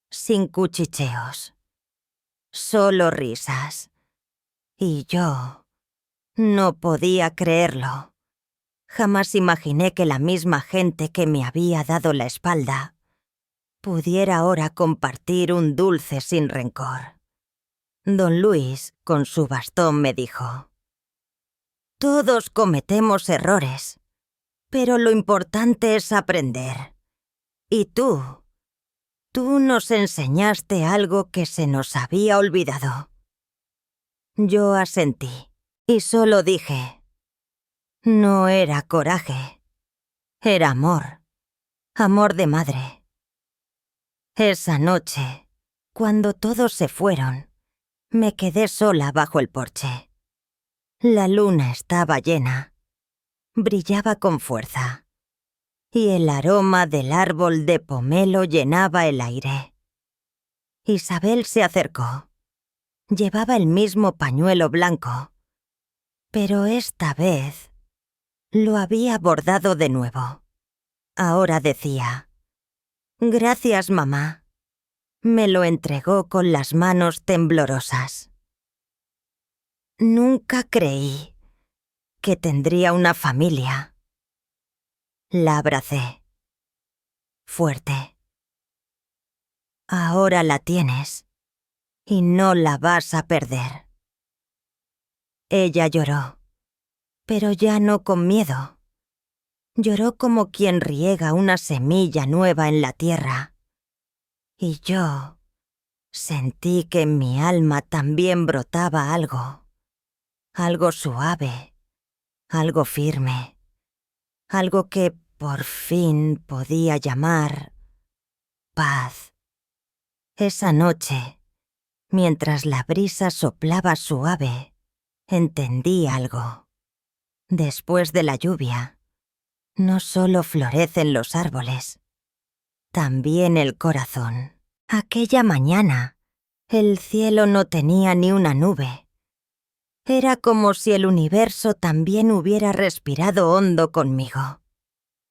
sin cuchicheos, solo risas. Y yo no podía creerlo. Jamás imaginé que la misma gente que me había dado la espalda pudiera ahora compartir un dulce sin rencor. Don Luis, con su bastón, me dijo: «Todos cometemos errores, pero lo importante es aprender. Y tú nos enseñaste algo que se nos había olvidado». Yo asentí y solo dije: «No era coraje, era amor, amor de madre». Esa noche, cuando todos se fueron, me quedé sola bajo el porche. La luna estaba llena, brillaba con fuerza, y el aroma del árbol de pomelo llenaba el aire. Isabel se acercó. Llevaba el mismo pañuelo blanco, pero esta vez lo había bordado de nuevo. Ahora decía: «Gracias, mamá». Me lo entregó con las manos temblorosas. Nunca creí que tendría una familia. La abracé. Fuerte. «Ahora la tienes y no la vas a perder». Ella lloró, pero ya no con miedo. Lloró como quien riega una semilla nueva en la tierra. Y yo sentí que en mi alma también brotaba algo, algo suave, algo firme, algo que por fin podía llamar paz. Esa noche, mientras la brisa soplaba suave, entendí algo. Después de la lluvia, no solo florecen los árboles, también el corazón. Aquella mañana, el cielo no tenía ni una nube. Era como si el universo también hubiera respirado hondo conmigo.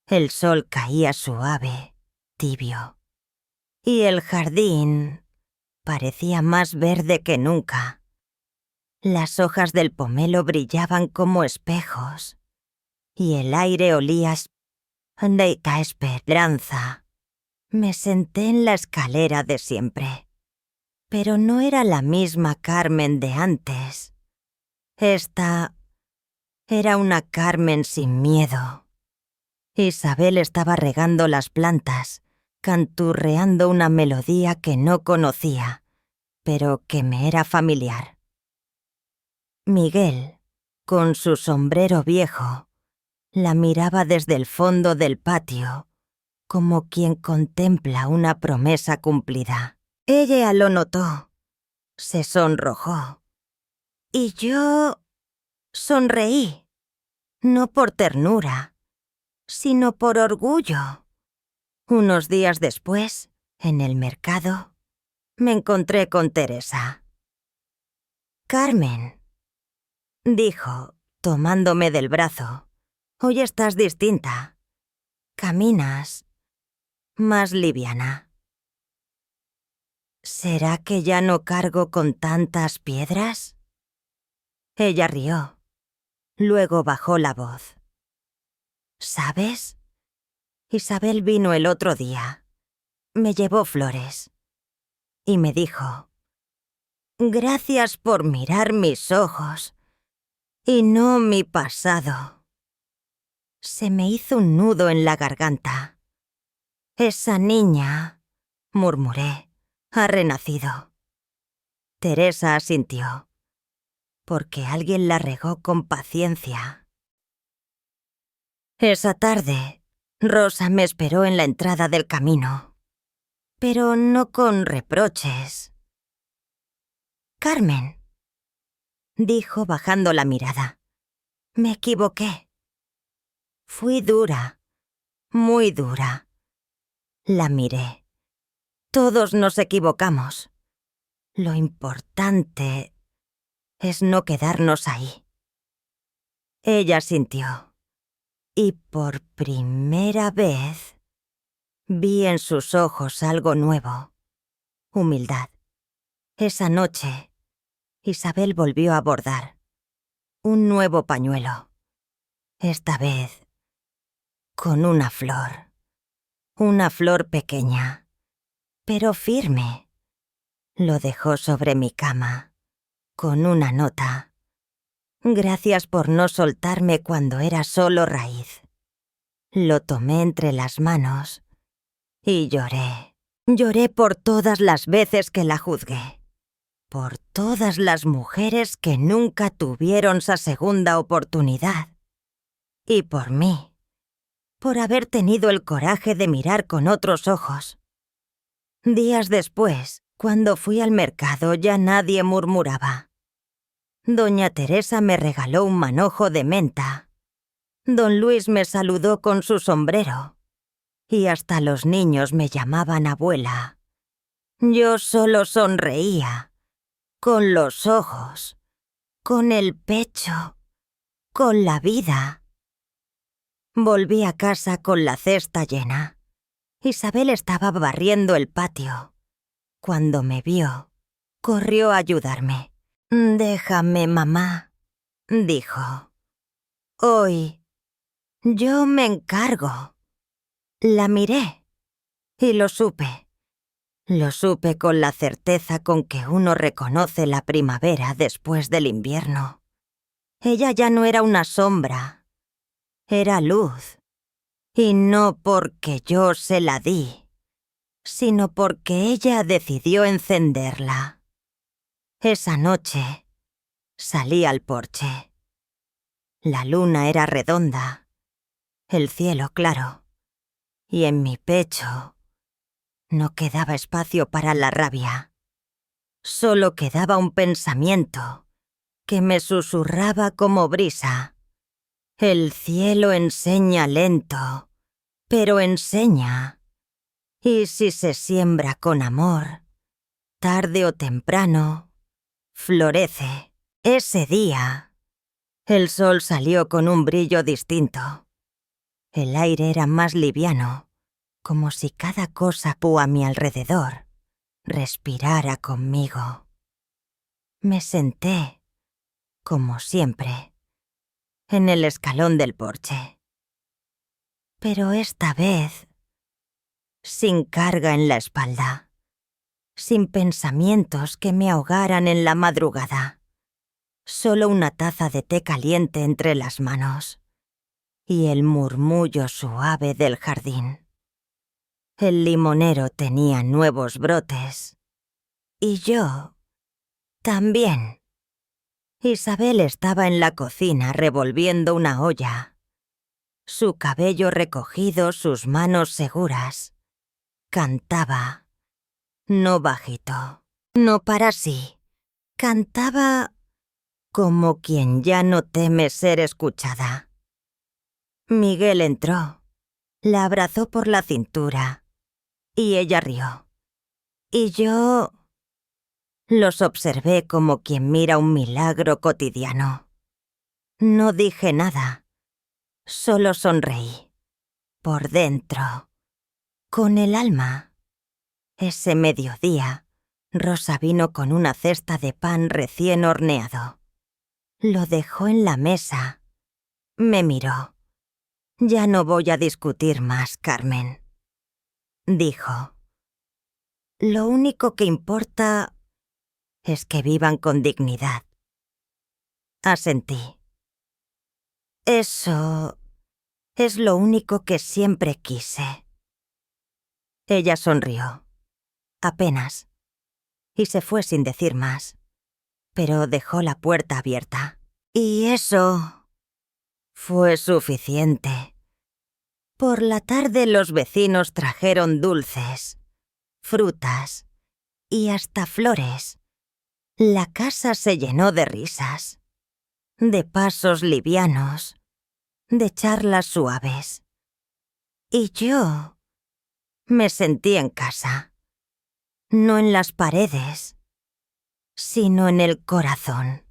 El sol caía suave, tibio. Y el jardín parecía más verde que nunca. Las hojas del pomelo brillaban como espejos. y el aire olía a esperanza. Me senté en la escalera de siempre, pero no era la misma Carmen de antes. Esta era una Carmen sin miedo. Isabel estaba regando las plantas, canturreando una melodía que no conocía, pero que me era familiar. Miguel, con su sombrero viejo, la miraba desde el fondo del patio, como quien contempla una promesa cumplida. Ella lo notó, se sonrojó, y yo sonreí, no por ternura, sino por orgullo. Unos días después, en el mercado, me encontré con Teresa. «Carmen», dijo, tomándome del brazo, «hoy estás distinta. Caminas más liviana». ¿Será que ya no cargo con tantas piedras? Ella rió. Luego bajó la voz. ¿Sabes? Isabel vino el otro día. Me llevó flores. Y me dijo: «Gracias por mirar mis ojos y no mi pasado». Se me hizo un nudo en la garganta. «Esa niña», murmuré, «ha renacido». Teresa asintió, porque alguien la regó con paciencia. Esa tarde, Rosa me esperó en la entrada del camino, pero no con reproches. «Carmen», dijo bajando la mirada, «me equivoqué. Fui dura, muy dura». La miré. «Todos nos equivocamos. Lo importante es no quedarnos ahí». Ella sintió, y por primera vez vi en sus ojos algo nuevo: humildad. Esa noche, Isabel volvió a bordar un nuevo pañuelo, esta vez con una flor pequeña, pero firme. Lo dejó sobre mi cama, con una nota: «Gracias por no soltarme cuando era solo raíz». Lo tomé entre las manos y lloré. Lloré por todas las veces que la juzgué, por todas las mujeres que nunca tuvieron esa segunda oportunidad, y por mí, por haber tenido el coraje de mirar con otros ojos. Días después, cuando fui al mercado, ya nadie murmuraba. Doña Teresa me regaló un manojo de menta. Don Luis me saludó con su sombrero. Y hasta los niños me llamaban abuela. Yo solo sonreía, con los ojos, con el pecho, con la vida. Volví a casa con la cesta llena. Isabel estaba barriendo el patio. Cuando me vio, corrió a ayudarme. «Déjame, mamá», dijo. «Hoy yo me encargo». La miré y lo supe. Lo supe con la certeza con que uno reconoce la primavera después del invierno. Ella ya no era una sombra, era luz. Y no porque yo se la di, sino porque ella decidió encenderla. Esa noche salí al porche. La luna era redonda, el cielo claro, y en mi pecho no quedaba espacio para la rabia. Solo quedaba un pensamiento que me susurraba como brisa. El cielo enseña lento, pero enseña. Y si se siembra con amor, tarde o temprano, florece. Ese día, el sol salió con un brillo distinto. El aire era más liviano, como si cada cosa a mi alrededor respirara conmigo. Me senté, como siempre, en el escalón del porche. Pero esta vez, sin carga en la espalda, sin pensamientos que me ahogaran en la madrugada, solo una taza de té caliente entre las manos y el murmullo suave del jardín. El limonero tenía nuevos brotes y yo también. Isabel estaba en la cocina revolviendo una olla, su cabello recogido, sus manos seguras. Cantaba, no bajito, no para sí. Cantaba como quien ya no teme ser escuchada. Miguel entró, la abrazó por la cintura y ella rió. Y yo los observé como quien mira un milagro cotidiano. No dije nada, solo sonreí, por dentro, con el alma. Ese mediodía, Rosa vino con una cesta de pan recién horneado. Lo dejó en la mesa. Me miró. «Ya no voy a discutir más, Carmen», dijo. «Lo único que importa es que vivan con dignidad». Asentí. «Eso es lo único que siempre quise». Ella sonrió. Apenas. Y se fue sin decir más. Pero dejó la puerta abierta. Y eso fue suficiente. Por la tarde los vecinos trajeron dulces, frutas y hasta flores. La casa se llenó de risas, de pasos livianos, de charlas suaves. Y yo me sentí en casa, no en las paredes, sino en el corazón.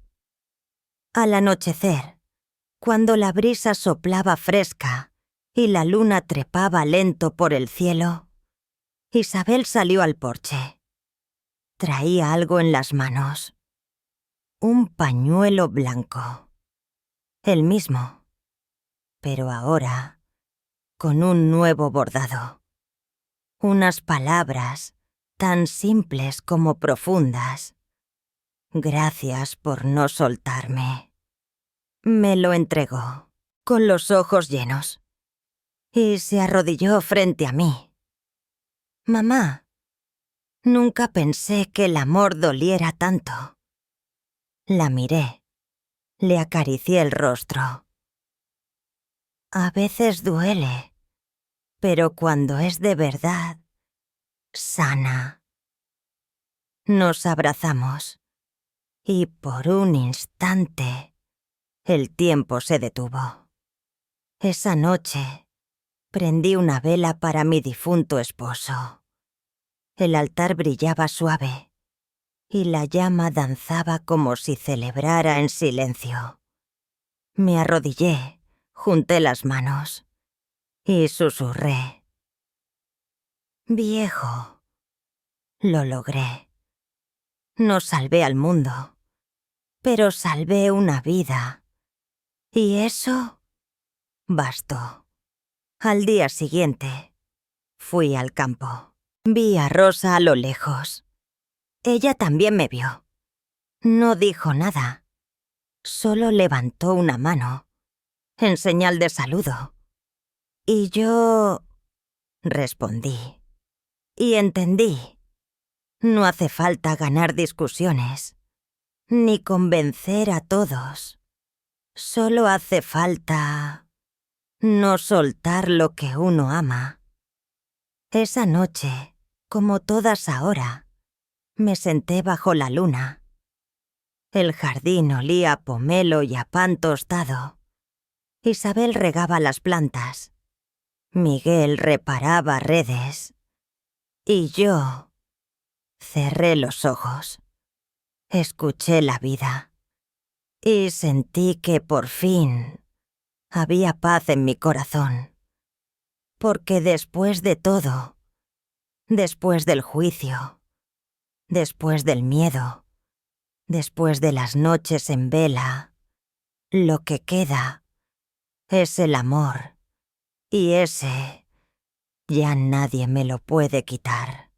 Al anochecer, cuando la brisa soplaba fresca y la luna trepaba lento por el cielo, Isabel salió al porche. Traía algo en las manos. Un pañuelo blanco. El mismo, pero ahora con un nuevo bordado. Unas palabras tan simples como profundas. «Gracias por no soltarme». Me lo entregó, con los ojos llenos, y se arrodilló frente a mí. «Mamá, nunca pensé que el amor doliera tanto». La miré, le acaricié el rostro. «A veces duele, pero cuando es de verdad, sana». Nos abrazamos, y por un instante el tiempo se detuvo. Esa noche prendí una vela para mi difunto esposo. El altar brillaba suave y la llama danzaba como si celebrara en silencio. Me arrodillé, junté las manos y susurré. «Viejo, lo logré. No salvé al mundo, pero salvé una vida. Y eso bastó». Al día siguiente, fui al campo. Vi a Rosa a lo lejos. Ella también me vio. No dijo nada. Solo levantó una mano, en señal de saludo. Y yo respondí. Y entendí. No hace falta ganar discusiones, ni convencer a todos. Solo hace falta no soltar lo que uno ama. Esa noche, como todas ahora, me senté bajo la luna. El jardín olía a pomelo y a pan tostado. Isabel regaba las plantas. Miguel reparaba redes. Y yo cerré los ojos. Escuché la vida. Y sentí que por fin había paz en mi corazón. Porque después de todo, después del juicio, después del miedo, después de las noches en vela, lo que queda es el amor. Y ese ya nadie me lo puede quitar.